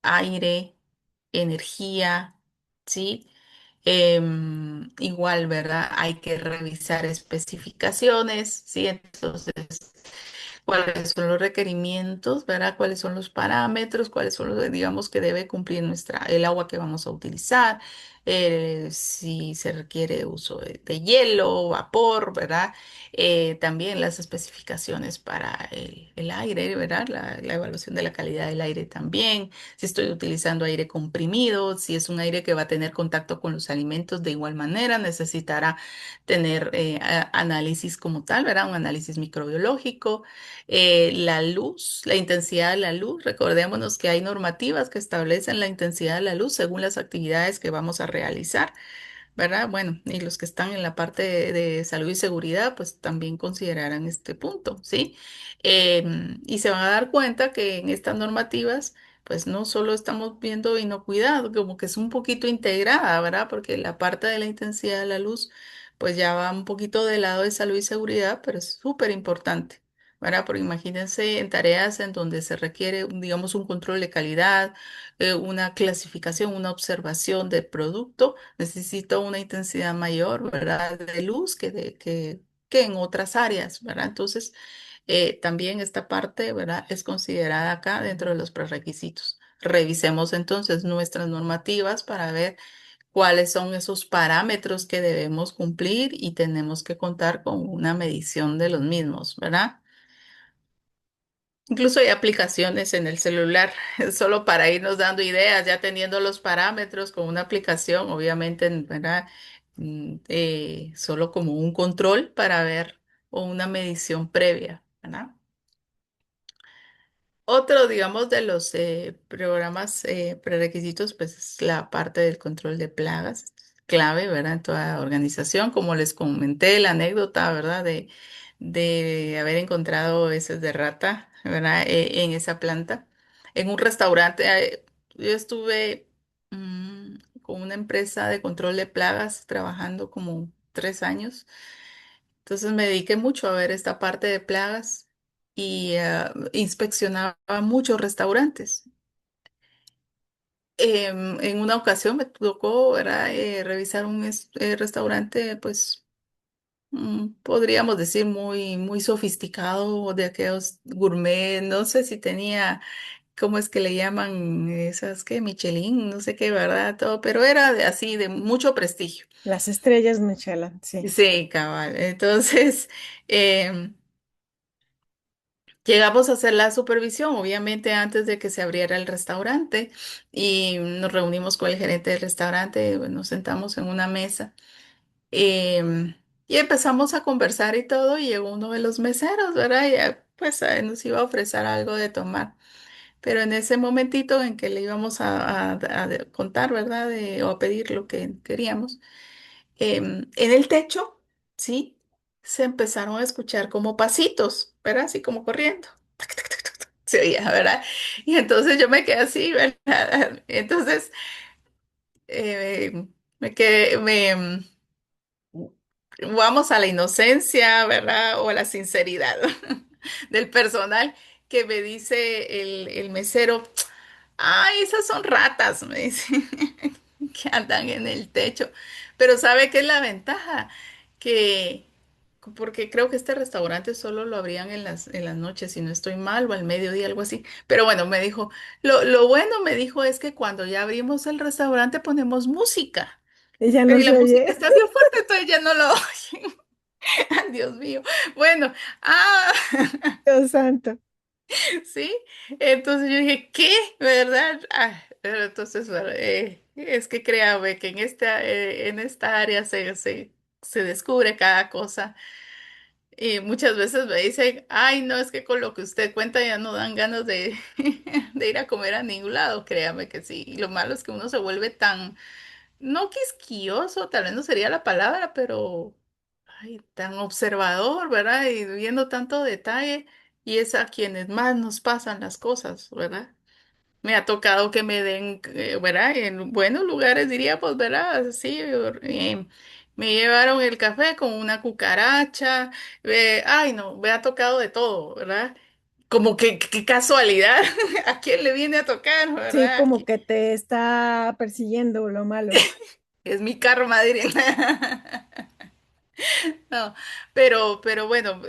aire, energía, ¿sí? Igual, ¿verdad? Hay que revisar especificaciones, ¿sí? Entonces, cuáles son los requerimientos, ¿verdad? Cuáles son los parámetros, cuáles son los, digamos, que debe cumplir el agua que vamos a utilizar, si se requiere uso de hielo, vapor, ¿verdad? También las especificaciones para el aire, ¿verdad? La evaluación de la calidad del aire también, si estoy utilizando aire comprimido, si es un aire que va a tener contacto con los alimentos de igual manera, necesitará tener análisis como tal, ¿verdad? Un análisis microbiológico. La luz, la intensidad de la luz. Recordémonos que hay normativas que establecen la intensidad de la luz según las actividades que vamos a realizar, ¿verdad? Bueno, y los que están en la parte de salud y seguridad, pues también considerarán este punto, ¿sí? Y se van a dar cuenta que en estas normativas, pues no solo estamos viendo inocuidad, como que es un poquito integrada, ¿verdad? Porque la parte de la intensidad de la luz, pues ya va un poquito del lado de salud y seguridad, pero es súper importante. ¿Verdad? Porque imagínense en tareas en donde se requiere, digamos, un control de calidad, una clasificación, una observación del producto, necesito una intensidad mayor, ¿verdad? De luz que en otras áreas, ¿verdad? Entonces, también esta parte, ¿verdad? Es considerada acá dentro de los prerequisitos. Revisemos entonces nuestras normativas para ver cuáles son esos parámetros que debemos cumplir y tenemos que contar con una medición de los mismos, ¿verdad? Incluso hay aplicaciones en el celular, solo para irnos dando ideas, ya teniendo los parámetros con una aplicación, obviamente, ¿verdad? Solo como un control para ver o una medición previa, ¿verdad? Otro, digamos, de los programas prerequisitos, pues es la parte del control de plagas, clave, ¿verdad? En toda organización, como les comenté, la anécdota, ¿verdad? De haber encontrado heces de rata, ¿verdad? En esa planta. En un restaurante, yo estuve con una empresa de control de plagas trabajando como 3 años. Entonces me dediqué mucho a ver esta parte de plagas y inspeccionaba muchos restaurantes. En una ocasión me tocó, ¿verdad? Revisar un restaurante, pues podríamos decir muy, muy sofisticado, de aquellos gourmet, no sé si tenía, ¿cómo es que le llaman esas, qué? Michelin, no sé qué, ¿verdad? Todo, pero era así, de mucho prestigio. Las estrellas Michelin, sí. Sí, cabal. Entonces, em, llegamos a hacer la supervisión, obviamente antes de que se abriera el restaurante, y nos reunimos con el gerente del restaurante, nos sentamos en una mesa y empezamos a conversar y todo, y llegó uno de los meseros, ¿verdad? Y pues nos iba a ofrecer algo de tomar, pero en ese momentito en que le íbamos a contar, ¿verdad? O a pedir lo que queríamos, en el techo ¿sí? Se empezaron a escuchar como pasitos, ¿verdad? Así como corriendo. Tac, tac, tac, tac, tac, se oía, ¿verdad? Y entonces yo me quedé así, ¿verdad? Entonces me quedé, vamos a la inocencia, ¿verdad? O a la sinceridad del personal que me dice el mesero. Ay, esas son ratas, me dice, que andan en el techo. Pero ¿sabe qué es la ventaja? Que, porque creo que este restaurante solo lo abrían en las noches, si no estoy mal, o al mediodía, algo así. Pero bueno, me dijo, lo bueno, me dijo, es que cuando ya abrimos el restaurante ponemos música. Ella Pero no y la se música oye. está bien fuerte, entonces ya no lo oyen. Ay, Dios mío. Bueno, ah, Dios santo. sí, entonces yo dije, ¿qué? ¿Verdad? Ah, pero entonces, bueno, es que créame que en esta área se descubre cada cosa. Y muchas veces me dicen, ay, no, es que con lo que usted cuenta ya no dan ganas de, de ir a comer a ningún lado. Créame que sí. Y lo malo es que uno se vuelve tan, no quisquilloso, tal vez no sería la palabra, pero ay, tan observador, ¿verdad? Y viendo tanto detalle, y es a quienes más nos pasan las cosas, ¿verdad? Me ha tocado que me den, ¿verdad? En buenos lugares diríamos, ¿verdad? Sí, me llevaron el café con una cucaracha, ay, no, me ha tocado de todo, ¿verdad? Como que, qué casualidad, ¿a quién le viene a tocar, Sí, ¿verdad? como que te está persiguiendo lo malo. Es mi karma, diría. No, pero bueno,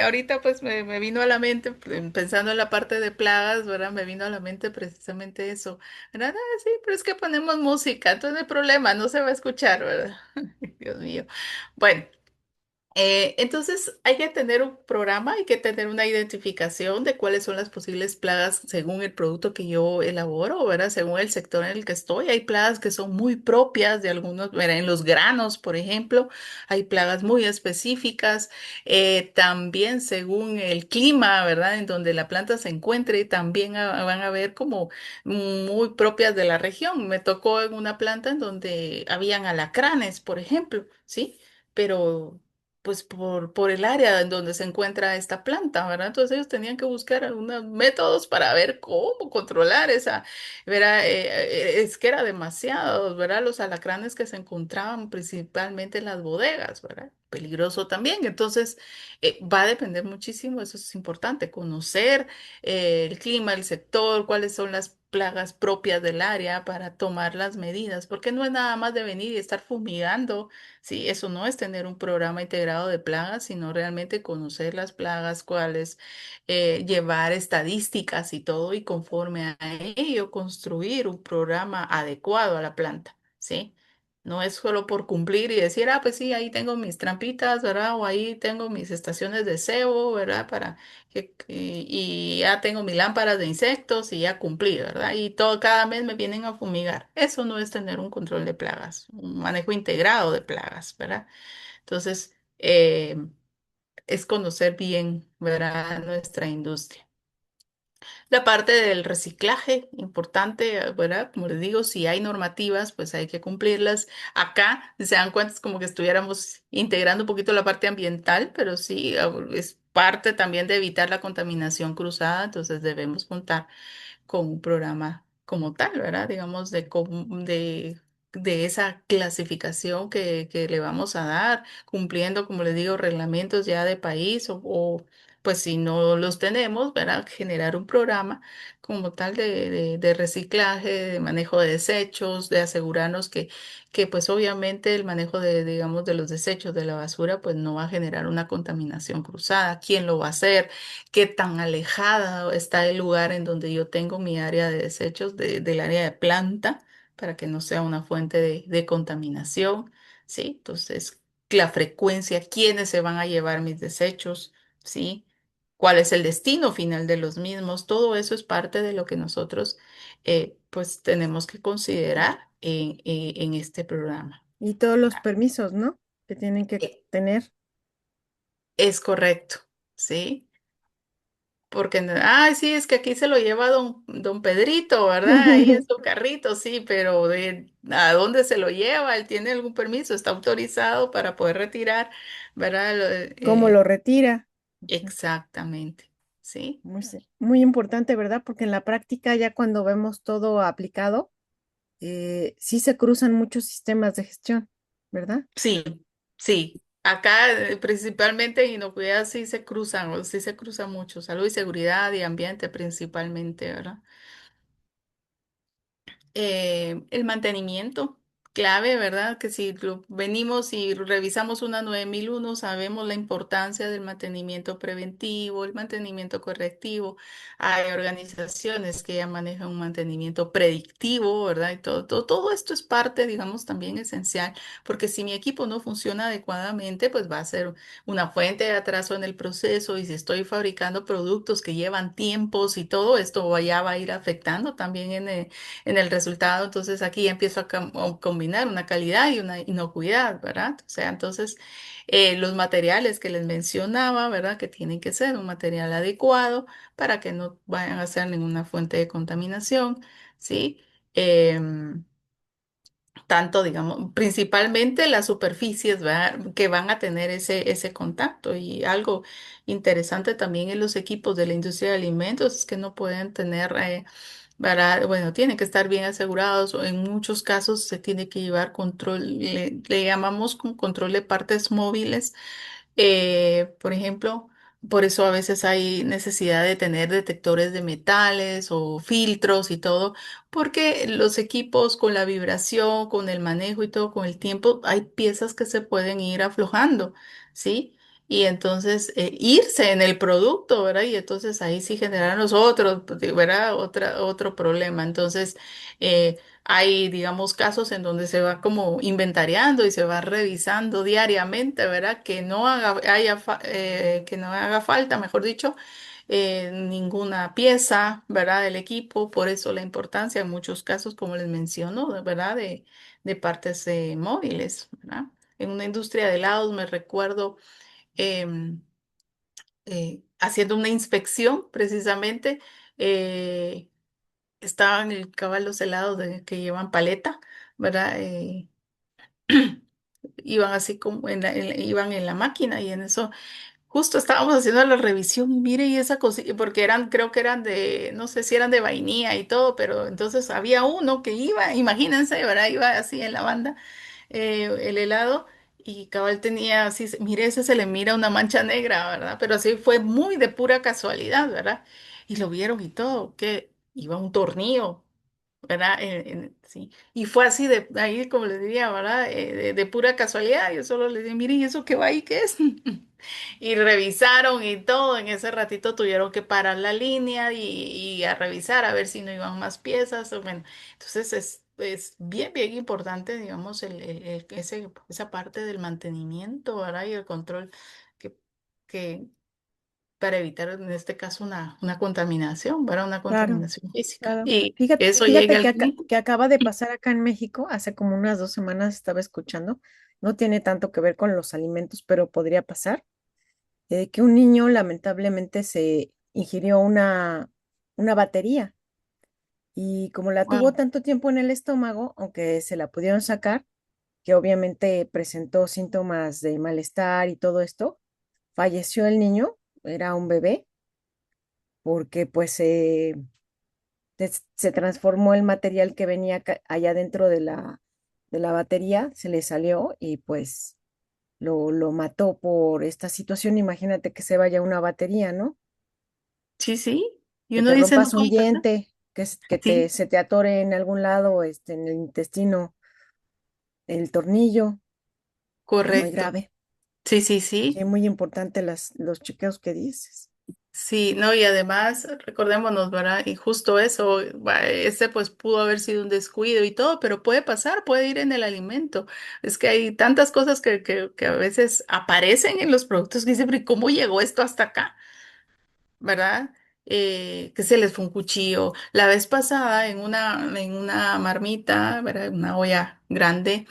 ahorita pues me vino a la mente, pensando en la parte de plagas, ¿verdad? Me vino a la mente precisamente eso, ¿verdad? Ah, sí, pero es que ponemos música, entonces no hay problema, no se va a escuchar, ¿verdad? Dios mío. Bueno. Entonces hay que tener un programa, hay que tener una identificación de cuáles son las posibles plagas según el producto que yo elaboro, ¿verdad? Según el sector en el que estoy. Hay plagas que son muy propias de algunos, ¿verdad? En los granos, por ejemplo, hay plagas muy específicas. También según el clima, ¿verdad? En donde la planta se encuentre, también van a ver como muy propias de la región. Me tocó en una planta en donde habían alacranes, por ejemplo, ¿sí? Pero pues por el área en donde se encuentra esta planta, ¿verdad? Entonces ellos tenían que buscar algunos métodos para ver cómo controlar esa, ¿verdad? Es que era demasiado, ¿verdad? Los alacranes que se encontraban principalmente en las bodegas, ¿verdad? Peligroso también. Entonces, va a depender muchísimo, eso es importante, conocer el clima, el sector, cuáles son las plagas propias del área para tomar las medidas, porque no es nada más de venir y estar fumigando. Sí, eso no es tener un programa integrado de plagas, sino realmente conocer las plagas, cuáles, llevar estadísticas y todo, y conforme a ello construir un programa adecuado a la planta, ¿sí? No es solo por cumplir y decir, ah, pues sí, ahí tengo mis trampitas, ¿verdad? O ahí tengo mis estaciones de cebo, ¿verdad? Y ya tengo mis lámparas de insectos y ya cumplí, ¿verdad? Y todo, cada mes me vienen a fumigar. Eso no es tener un control de plagas, un manejo integrado de plagas, ¿verdad? Entonces, es conocer bien, ¿verdad? Nuestra industria. La parte del reciclaje, importante, ¿verdad? Como les digo, si hay normativas, pues hay que cumplirlas. Acá, si se dan cuenta, es como que estuviéramos integrando un poquito la parte ambiental, pero sí, es parte también de evitar la contaminación cruzada, entonces debemos contar con un programa como tal, ¿verdad? Digamos, de esa clasificación que le vamos a dar, cumpliendo, como les digo, reglamentos ya de país pues si no los tenemos, ¿verdad? Generar un programa como tal de reciclaje, de manejo de desechos, de asegurarnos que pues obviamente el manejo digamos, de los desechos de la basura, pues no va a generar una contaminación cruzada. ¿Quién lo va a hacer? ¿Qué tan alejada está el lugar en donde yo tengo mi área de desechos del área de planta para que no sea una fuente de contaminación? ¿Sí? Entonces, la frecuencia, quiénes se van a llevar mis desechos, ¿sí? ¿Cuál es el destino final de los mismos? Todo eso es parte de lo que nosotros pues tenemos que considerar en este programa. Y todos los permisos, ¿no? Que tienen que Eh, tener. Es correcto, ¿sí? porque, ay, sí, es que aquí se lo lleva don Pedrito, ¿verdad? Ahí en su carrito, sí, pero ¿a dónde se lo lleva? ¿Él tiene algún permiso? ¿Está autorizado para poder retirar, ¿verdad? ¿Cómo lo retira? Ujú. Exactamente, ¿sí? Muy importante, ¿verdad? Porque en la práctica, ya cuando vemos todo aplicado, sí se cruzan muchos sistemas de gestión, ¿verdad? Sí, sí. Acá principalmente en inocuidad sí se cruzan mucho, salud y seguridad y ambiente principalmente, ¿verdad? El mantenimiento, clave, ¿verdad? Que si venimos y revisamos una 9001, sabemos la importancia del mantenimiento preventivo, el mantenimiento correctivo. Hay organizaciones que ya manejan un mantenimiento predictivo, ¿verdad? Y todo esto es parte, digamos, también esencial, porque si mi equipo no funciona adecuadamente, pues va a ser una fuente de atraso en el proceso y si estoy fabricando productos que llevan tiempos y todo esto ya va a ir afectando también en el resultado. Entonces aquí ya empiezo a combinar una calidad y una inocuidad, ¿verdad? O sea, entonces los materiales que les mencionaba, ¿verdad? Que tienen que ser un material adecuado para que no vayan a ser ninguna fuente de contaminación, ¿sí? Em, tanto, digamos, principalmente las superficies, ¿verdad? Que van a tener ese contacto. Y algo interesante también en los equipos de la industria de alimentos es que no pueden tener bueno, tienen que estar bien asegurados. O en muchos casos se tiene que llevar control, le llamamos con control de partes móviles. Por ejemplo, por eso a veces hay necesidad de tener detectores de metales o filtros y todo, porque los equipos con la vibración, con el manejo y todo, con el tiempo, hay piezas que se pueden ir aflojando, ¿sí? Y entonces irse en el producto, ¿verdad? Y entonces ahí sí generan nosotros, ¿verdad? Otro problema. Entonces, hay, digamos, casos en donde se va como inventariando y se va revisando diariamente, ¿verdad? Que no haga falta, mejor dicho, ninguna pieza, ¿verdad? Del equipo. Por eso la importancia en muchos casos, como les menciono, ¿verdad? De partes móviles, ¿verdad? En una industria de helados me recuerdo em, haciendo una inspección precisamente. eh, Estaban el cabal los helados que llevan paleta, ¿verdad? Iban así como iban en la máquina y en eso justo estábamos haciendo la revisión, mire, y esa cosita, porque eran, creo que eran de, no sé si eran de vainilla y todo, pero entonces había uno que iba, imagínense, ¿verdad? Iba así en la banda, el helado, y cabal tenía así, mire, ese se le mira una mancha negra, ¿verdad? Pero así fue muy de pura casualidad, ¿verdad? Y lo vieron y todo, que iba un tornillo. ¿Verdad? Sí. Y fue así de ahí, como les diría, ¿verdad? De pura casualidad. Yo solo les dije, miren, ¿y eso qué va ahí? ¿Qué es? Y revisaron y todo. En ese ratito tuvieron que parar la línea y a revisar a ver si no iban más piezas. Bueno, entonces es bien, bien importante, digamos, esa parte del mantenimiento, ¿verdad? Y el control que, que para evitar en este caso una contaminación, ¿verdad? Una Claro, contaminación física. claro. Y Fíjate, eso fíjate llega al cliente. que acaba de pasar acá en México, hace como unas 2 semanas estaba escuchando, no tiene tanto que ver con los alimentos, pero podría pasar, que un niño lamentablemente se ingirió una batería y como la tuvo Wow. tanto tiempo en el estómago, aunque se la pudieron sacar, que obviamente presentó síntomas de malestar y todo esto, falleció el niño, era un bebé, porque pues se transformó el material que venía allá dentro de la batería, se le salió y pues lo mató por esta situación. Imagínate que se vaya una batería, ¿no? Sí, sí. Y Que uno te dice, no rompas un puede pasar. diente, Sí, se te atore en algún lado, en el intestino, el tornillo, es muy correcto. grave. Sí, sí, Sí, sí. muy importante los chequeos que dices. Sí, no, y además, recordémonos, ¿verdad? Y justo eso, ese pues pudo haber sido un descuido y todo, pero puede pasar, puede ir en el alimento. Es que hay tantas cosas que a veces aparecen en los productos que dicen, pero ¿y cómo llegó esto hasta acá? ¿Verdad? Que se les fue un cuchillo. La vez pasada en una marmita, ¿verdad? Una olla grande.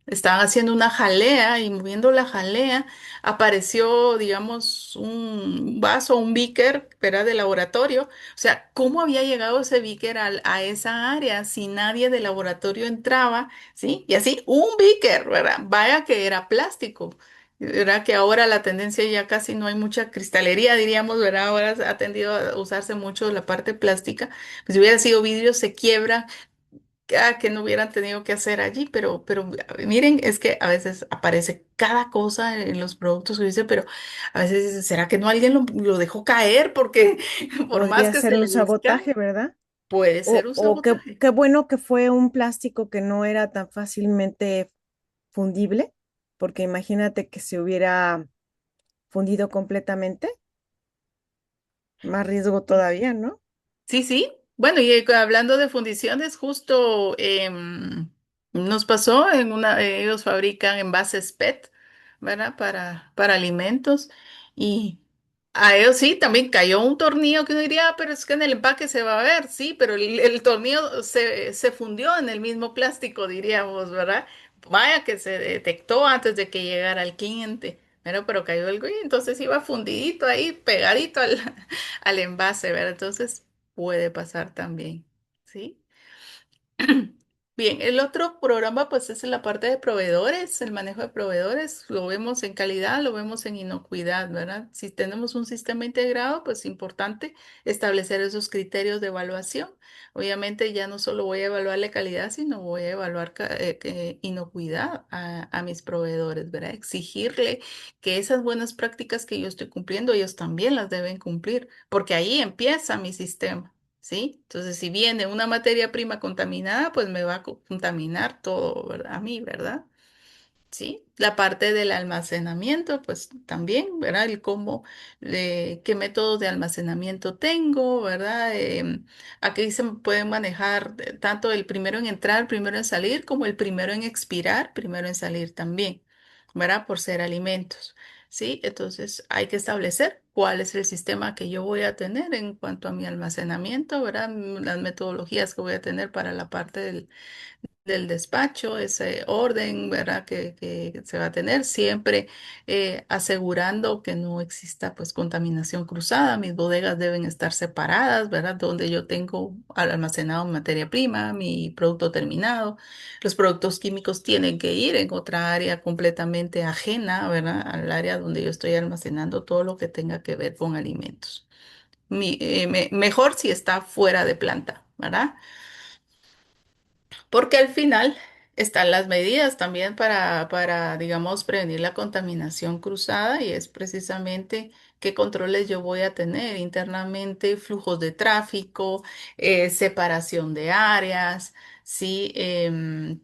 estaban haciendo una jalea y moviendo la jalea apareció, digamos, un vaso, un beaker, ¿verdad? De laboratorio. O sea, ¿cómo había llegado ese beaker a esa área si nadie del laboratorio entraba? ¿Sí? Y así, un beaker, ¿verdad? Vaya que era plástico. ¿Verdad? Que ahora la tendencia ya casi no hay mucha cristalería, diríamos, ¿verdad? Ahora ha tendido a usarse mucho la parte plástica. Pues si hubiera sido vidrio, se quiebra que no hubieran tenido que hacer allí, pero miren, es que a veces aparece cada cosa en los productos que dice, pero a veces dice, ¿será que no alguien lo dejó caer? Porque por más Podría que ser se un les cae, sabotaje, ¿verdad? puede ser un O qué, sabotaje. qué bueno que fue un plástico que no era tan fácilmente fundible, porque imagínate que se hubiera fundido completamente, más riesgo todavía, ¿no? Sí, sí. Bueno, y hablando de fundiciones, justo nos pasó ellos fabrican envases PET, ¿verdad? Para alimentos. Y a ellos sí, también cayó un tornillo que uno diría, "Ah, pero es que en el empaque se va a ver, sí, pero el tornillo se fundió en el mismo plástico, diríamos, ¿verdad? Vaya que se detectó antes de que llegara el cliente, pero cayó algo y entonces iba fundidito ahí, pegadito al envase, ¿verdad? Entonces puede pasar también, ¿sí? Bien, el otro programa pues es en la parte de proveedores, el manejo de proveedores, lo vemos en calidad, lo vemos en inocuidad, ¿verdad? Si tenemos un sistema integrado, pues importante establecer esos criterios de evaluación. Obviamente ya no solo voy a evaluar la calidad, sino voy a evaluar inocuidad a mis proveedores, ¿verdad? Exigirle que esas buenas prácticas que yo estoy cumpliendo, ellos también las deben cumplir, porque ahí empieza mi sistema. ¿Sí? Entonces, si viene una materia prima contaminada, pues me va a contaminar todo, ¿verdad? A mí, ¿verdad? Sí. La parte del almacenamiento, pues también, ¿verdad? El cómo, qué métodos de almacenamiento tengo, ¿verdad? Aquí se pueden manejar tanto el primero en entrar, el primero en salir, como el primero en expirar, primero en salir también, ¿verdad? Por ser alimentos. ¿Sí? Entonces hay que establecer cuál es el sistema que yo voy a tener en cuanto a mi almacenamiento, ¿verdad? Las metodologías que voy a tener para la parte del despacho, ese orden, ¿verdad? Que se va a tener siempre asegurando que no exista pues contaminación cruzada. Mis bodegas deben estar separadas, ¿verdad? Donde yo tengo almacenado mi materia prima, mi producto terminado. Los productos químicos tienen que ir en otra área completamente ajena, ¿verdad? Al área donde yo estoy almacenando todo lo que tenga que ver con alimentos. Mejor si está fuera de planta, ¿verdad? Porque al final están las medidas también digamos, prevenir la contaminación cruzada y es precisamente qué controles yo voy a tener internamente, flujos de tráfico, separación de áreas, sí.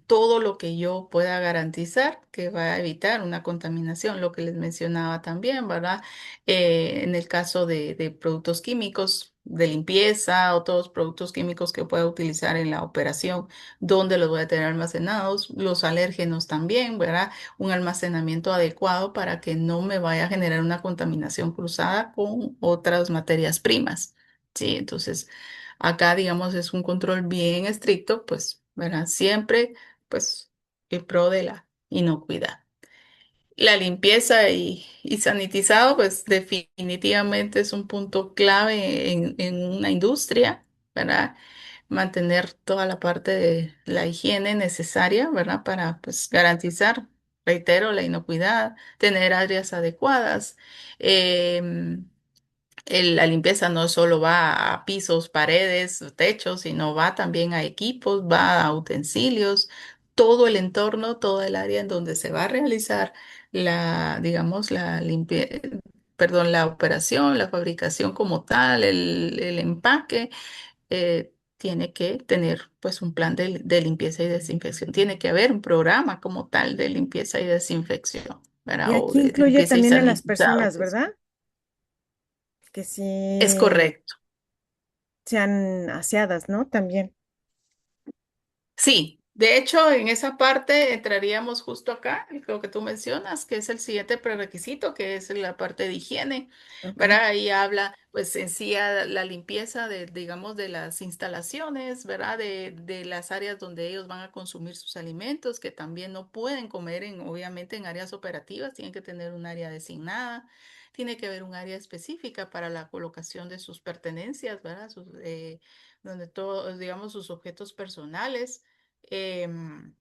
Todo lo que yo pueda garantizar que va a evitar una contaminación, lo que les mencionaba también, ¿verdad? En el caso de productos químicos, de limpieza o todos productos químicos que pueda utilizar en la operación dónde los voy a tener almacenados, los alérgenos también, ¿verdad? Un almacenamiento adecuado para que no me vaya a generar una contaminación cruzada con otras materias primas, ¿sí? Entonces, acá, digamos, es un control bien estricto, pues, ¿verdad? Siempre, pues, en pro de la inocuidad. La limpieza y sanitizado, pues definitivamente es un punto clave en una industria, ¿verdad? Mantener toda la parte de la higiene necesaria, ¿verdad? Para pues garantizar, reitero, la inocuidad, tener áreas adecuadas. em, la limpieza no solo va a pisos, paredes, techos, sino va también a equipos, va a utensilios, todo el entorno, toda el área en donde se va a realizar digamos, perdón, la operación, la fabricación como tal, el empaque, tiene que tener pues un plan de limpieza y desinfección. Tiene que haber un programa como tal de limpieza y desinfección, Y ¿verdad? O aquí de incluye limpieza y también a las sanitizado, personas, pues. ¿verdad? Que Es sí correcto. sean aseadas, ¿no? También. Sí, De hecho, en esa parte entraríamos justo acá, en lo que tú mencionas, que es el siguiente prerequisito, que es la parte de higiene, Ok. ¿verdad? Ahí habla, pues, en sí a la limpieza de, digamos, de las instalaciones, ¿verdad? De las áreas donde ellos van a consumir sus alimentos, que también no pueden comer obviamente, en áreas operativas, tienen que tener un área designada, tiene que haber un área específica para la colocación de sus pertenencias, ¿verdad? Donde todos, digamos, sus objetos personales, em,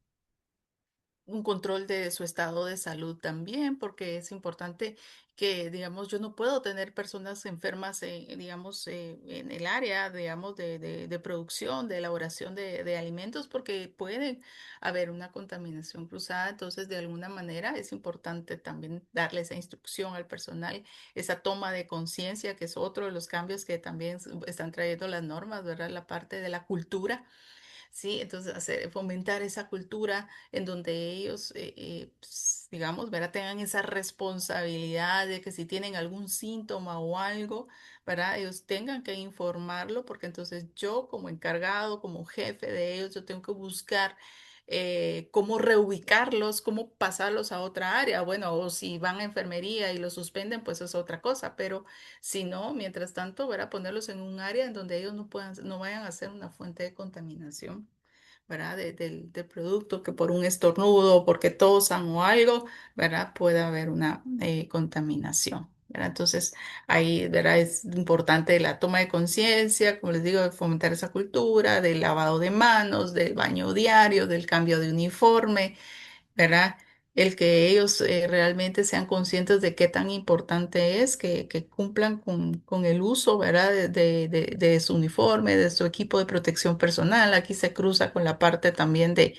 un control de su estado de salud también, porque es importante que, digamos, yo no puedo tener personas enfermas, digamos, en el área, digamos, de producción, de elaboración de alimentos, porque puede haber una contaminación cruzada. Entonces, de alguna manera, es importante también darle esa instrucción al personal, esa toma de conciencia, que es otro de los cambios que también están trayendo las normas, ¿verdad? La parte de la cultura. Sí, entonces fomentar esa cultura en donde ellos, pues, digamos, ¿verdad? Tengan esa responsabilidad de que si tienen algún síntoma o algo, ¿verdad? Ellos tengan que informarlo, porque entonces yo como encargado, como jefe de ellos, yo tengo que buscar cómo reubicarlos, cómo pasarlos a otra área. Bueno, o si van a enfermería y los suspenden, pues es otra cosa, pero si no, mientras tanto, ¿verdad? Ponerlos en un área en donde ellos no puedan, no vayan a ser una fuente de contaminación, ¿verdad? Del producto, que por un estornudo, porque tosan o algo, ¿verdad? Puede haber una contaminación, ¿verdad? Entonces, ahí, ¿verdad? Es importante la toma de conciencia, como les digo, de fomentar esa cultura, del lavado de manos, del baño diario, del cambio de uniforme, ¿verdad? El que ellos realmente sean conscientes de qué tan importante es que cumplan con el uso, ¿verdad? De su uniforme, de su equipo de protección personal. Aquí se cruza con la parte también de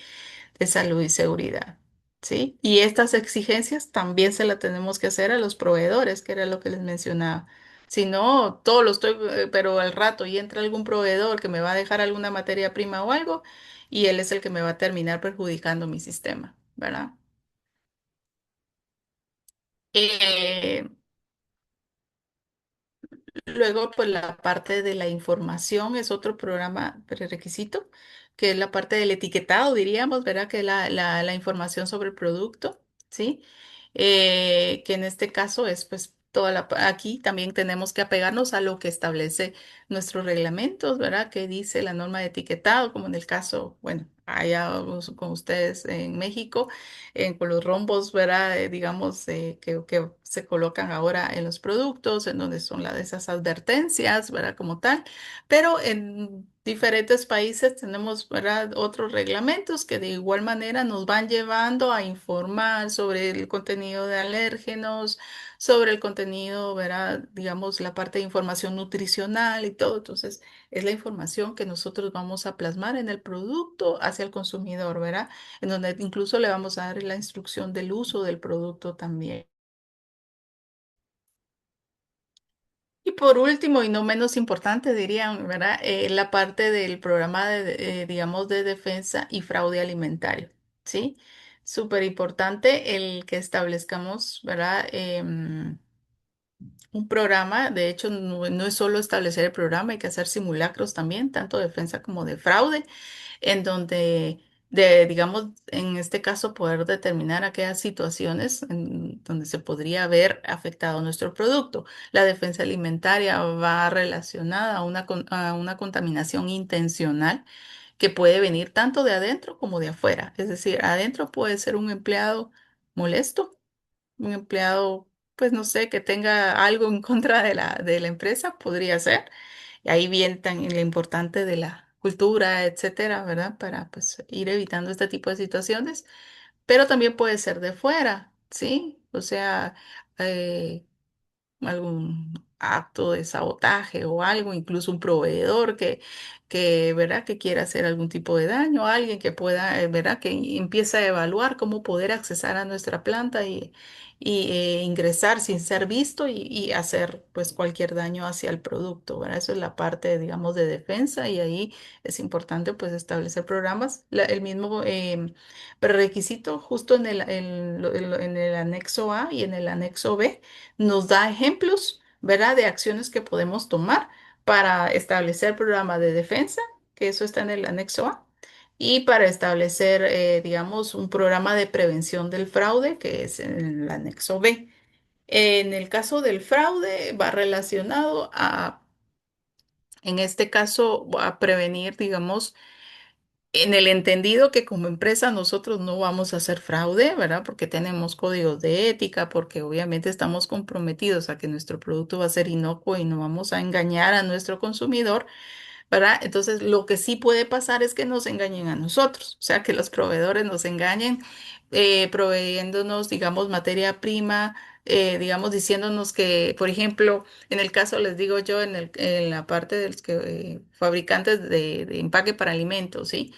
salud y seguridad, ¿sí? Y estas exigencias también se las tenemos que hacer a los proveedores, que era lo que les mencionaba. Si no, todo lo estoy, pero al rato y entra algún proveedor que me va a dejar alguna materia prima o algo, y él es el que me va a terminar perjudicando mi sistema, ¿verdad? Eh, Luego, pues la parte de la información es otro programa prerequisito, que es la parte del etiquetado, diríamos, ¿verdad? Que es la información sobre el producto, ¿sí? Que en este caso es pues aquí también tenemos que apegarnos a lo que establece nuestros reglamentos, ¿verdad? Que dice la norma de etiquetado, como en el caso, bueno, allá con ustedes en México, con los rombos, ¿verdad? Digamos, que se colocan ahora en los productos, en donde son esas advertencias, ¿verdad? Como tal, pero en diferentes países tenemos, ¿verdad? Otros reglamentos que de igual manera nos van llevando a informar sobre el contenido de alérgenos, sobre el contenido, ¿verdad? Digamos, la parte de información nutricional y todo. Entonces, es la información que nosotros vamos a plasmar en el producto hacia el consumidor, ¿verdad? En donde incluso le vamos a dar la instrucción del uso del producto también. Y por último, y no menos importante, dirían, ¿verdad? La parte del programa digamos, de defensa y fraude alimentario, ¿sí? Súper importante el que establezcamos, ¿verdad? Un programa, de hecho, no es solo establecer el programa, hay que hacer simulacros también, tanto de defensa como de fraude, en donde, digamos, en este caso, poder determinar aquellas situaciones en donde se podría haber afectado nuestro producto. La defensa alimentaria va relacionada a una contaminación intencional que puede venir tanto de adentro como de afuera. Es decir, adentro puede ser un empleado molesto, un empleado, pues no sé, que tenga algo en contra de la empresa, podría ser. Y ahí viene tan lo importante de la cultura, etcétera, ¿verdad? Para pues ir evitando este tipo de situaciones. Pero también puede ser de fuera, ¿sí? O sea, eh, algún acto de sabotaje o algo, incluso un proveedor ¿verdad? Que quiera hacer algún tipo de daño, alguien que pueda, ¿verdad? Que empieza a evaluar cómo poder accesar a nuestra planta y ingresar sin ser visto y hacer pues cualquier daño hacia el producto, ¿verdad? Eso es la parte, digamos, de defensa, y ahí es importante pues establecer programas. El mismo prerequisito justo en el anexo A y en el anexo B nos da ejemplos, ¿verdad? De acciones que podemos tomar para establecer programa de defensa, que eso está en el anexo A, y para establecer, digamos, un programa de prevención del fraude, que es en el anexo B. En el caso del fraude, va relacionado a, en este caso, a prevenir, digamos, en el entendido que como empresa nosotros no vamos a hacer fraude, ¿verdad? Porque tenemos códigos de ética, porque obviamente estamos comprometidos a que nuestro producto va a ser inocuo y no vamos a engañar a nuestro consumidor, ¿verdad? Entonces, lo que sí puede pasar es que nos engañen a nosotros, o sea, que los proveedores nos engañen proveyéndonos, digamos, materia prima, digamos, diciéndonos que, por ejemplo, en el caso, les digo yo, en la parte de los que, fabricantes de empaque para alimentos, ¿sí?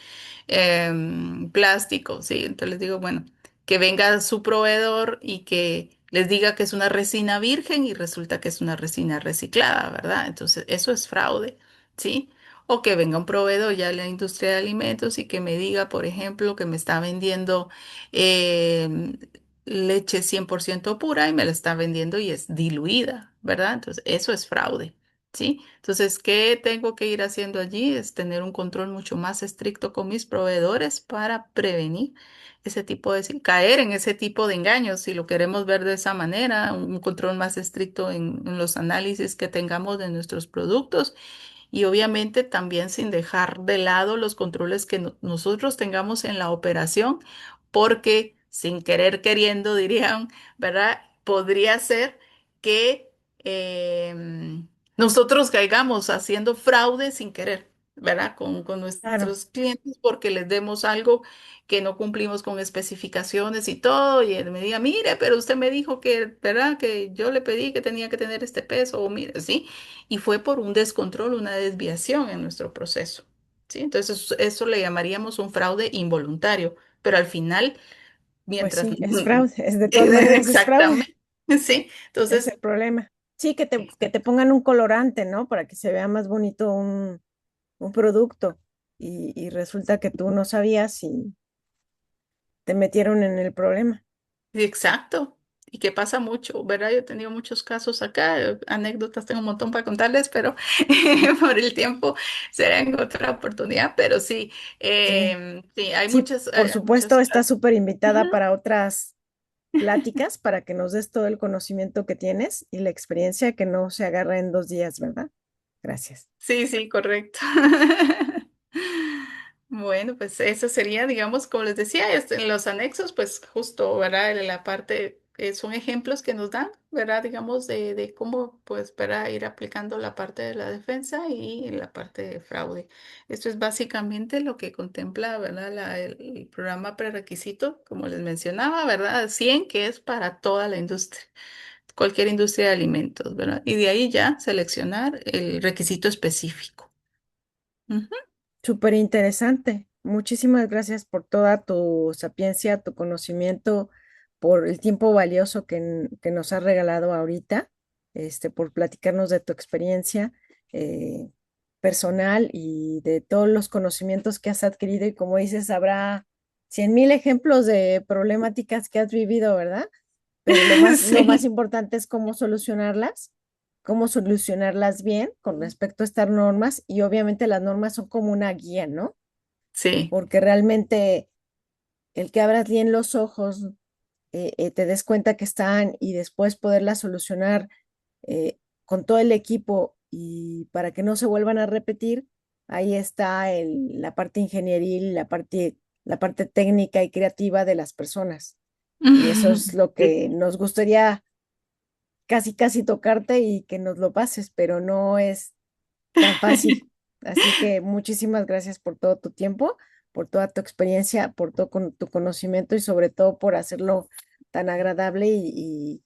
Plástico, ¿sí? Entonces les digo, bueno, que venga su proveedor y que les diga que es una resina virgen y resulta que es una resina reciclada, ¿verdad? Entonces, eso es fraude, ¿sí? O que venga un proveedor ya de la industria de alimentos y que me diga, por ejemplo, que me está vendiendo em, leche 100% pura y me la está vendiendo y es diluida, ¿verdad? Entonces, eso es fraude. ¿Sí? Entonces, ¿qué tengo que ir haciendo allí? Es tener un control mucho más estricto con mis proveedores para prevenir ese tipo de, caer en ese tipo de engaños, si lo queremos ver de esa manera, un control más estricto en los análisis que tengamos de nuestros productos y obviamente también sin dejar de lado los controles que nosotros tengamos en la operación, porque sin querer queriendo, dirían, ¿verdad? Podría ser que nosotros caigamos haciendo fraude sin querer, ¿verdad? Con Claro, nuestros clientes porque les demos algo que no cumplimos con especificaciones y todo, y él me diga, mire, pero usted me dijo que, ¿verdad? Que yo le pedí que tenía que tener este peso, o mire, ¿sí? Y fue por un descontrol, una desviación en nuestro proceso, ¿sí? Entonces eso le llamaríamos un fraude involuntario, pero al final, pues mientras... sí, es fraude, es de todas maneras es fraude, Exactamente, ¿sí? es Entonces, el problema. Sí, que te pongan un colorante, ¿no? Para que se vea más bonito un producto y resulta que tú no sabías y te metieron en el problema. exacto. Y que pasa mucho, ¿verdad? Yo he tenido muchos casos acá, anécdotas tengo un montón para contarles, pero por el tiempo será en otra oportunidad. Pero sí, Sí, sí, sí, por hay muchos supuesto, estás casos. súper invitada Ujú. para otras pláticas, para que nos des todo el conocimiento que tienes y la experiencia que no se agarra en 2 días, ¿verdad? Gracias. Sí, sí, correcto. Bueno, pues eso sería, digamos, como les decía, en los anexos, pues justo, ¿verdad? En la parte, son ejemplos que nos dan, ¿verdad? Digamos, de cómo, pues, para ir aplicando la parte de la defensa y la parte de fraude. Esto es básicamente lo que contempla, ¿verdad? El programa prerequisito, como les mencionaba, ¿verdad? 100 que es para toda la industria, cualquier industria de alimentos, ¿verdad? Y de ahí ya seleccionar el requisito específico. Ujú. Súper interesante. Muchísimas gracias por toda tu sapiencia, tu conocimiento, por el tiempo valioso que nos has regalado ahorita, por platicarnos de tu experiencia eh, personal y de todos los conocimientos que has adquirido. Y como dices, habrá 100,000 ejemplos de problemáticas que has vivido, ¿verdad? Pero lo más Sí, importante es cómo solucionarlas bien con respecto a estas normas y obviamente las normas son como una guía, ¿no? sí. Porque realmente el que abras bien los ojos, te des cuenta que están y después poderlas solucionar con todo el equipo y para que no se vuelvan a repetir, ahí está la parte ingenieril, la parte técnica y creativa de las personas. Y eso es lo que Sí. nos gustaría casi, casi tocarte y que nos lo pases, pero no es tan fácil. Así que muchísimas gracias por todo tu tiempo, por toda tu experiencia, por todo tu conocimiento y sobre todo por hacerlo tan agradable y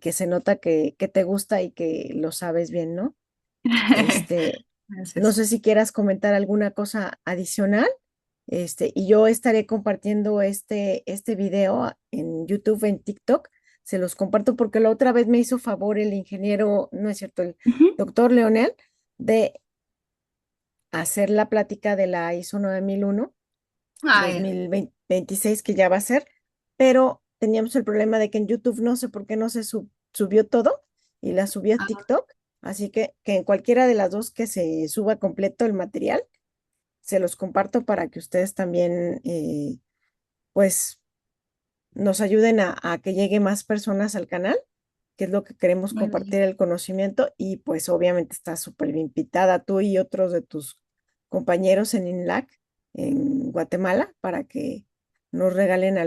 que se nota que te gusta y que lo sabes bien, ¿no? Este, no Gracias. sé si quieras comentar alguna cosa adicional. Y yo estaré compartiendo este video en YouTube, en TikTok. Se los comparto porque la otra vez me hizo favor el ingeniero, no es cierto, el Ujú. doctor Leonel, de hacer la plática de la ISO 9001 Ah, ya. 2026 que ya va a ser, pero teníamos el problema de que en YouTube no sé por qué no se subió todo y la subí a Ah, TikTok, así que en cualquiera de las dos que se suba completo el material, se los comparto para que ustedes también, pues, nos ayuden a que llegue más personas al canal, que es lo que queremos Muy compartir bien. el conocimiento y pues obviamente estás súper invitada tú y otros de tus compañeros en INLAC en Guatemala para que nos regalen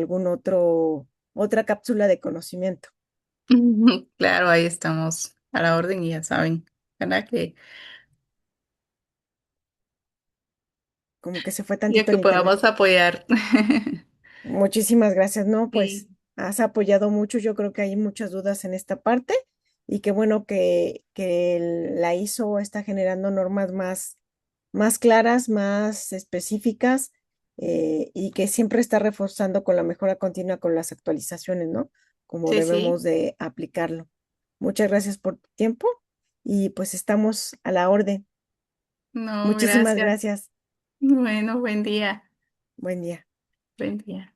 otra cápsula de conocimiento, Claro, ahí estamos a la orden y ya saben, ¿verdad? Que como que se fue ya tantito que el internet. podamos apoyar. Muchísimas gracias, ¿no? Sí, Pues has apoyado mucho, yo creo que hay muchas dudas en esta parte y qué bueno que la ISO está generando normas más claras, más específicas y que siempre está reforzando con la mejora continua con las actualizaciones, ¿no? Como sí, debemos sí. de aplicarlo. Muchas gracias por tu tiempo y pues estamos a la orden. No, Muchísimas gracias. gracias. Bueno, buen día. Buen día. Buen día.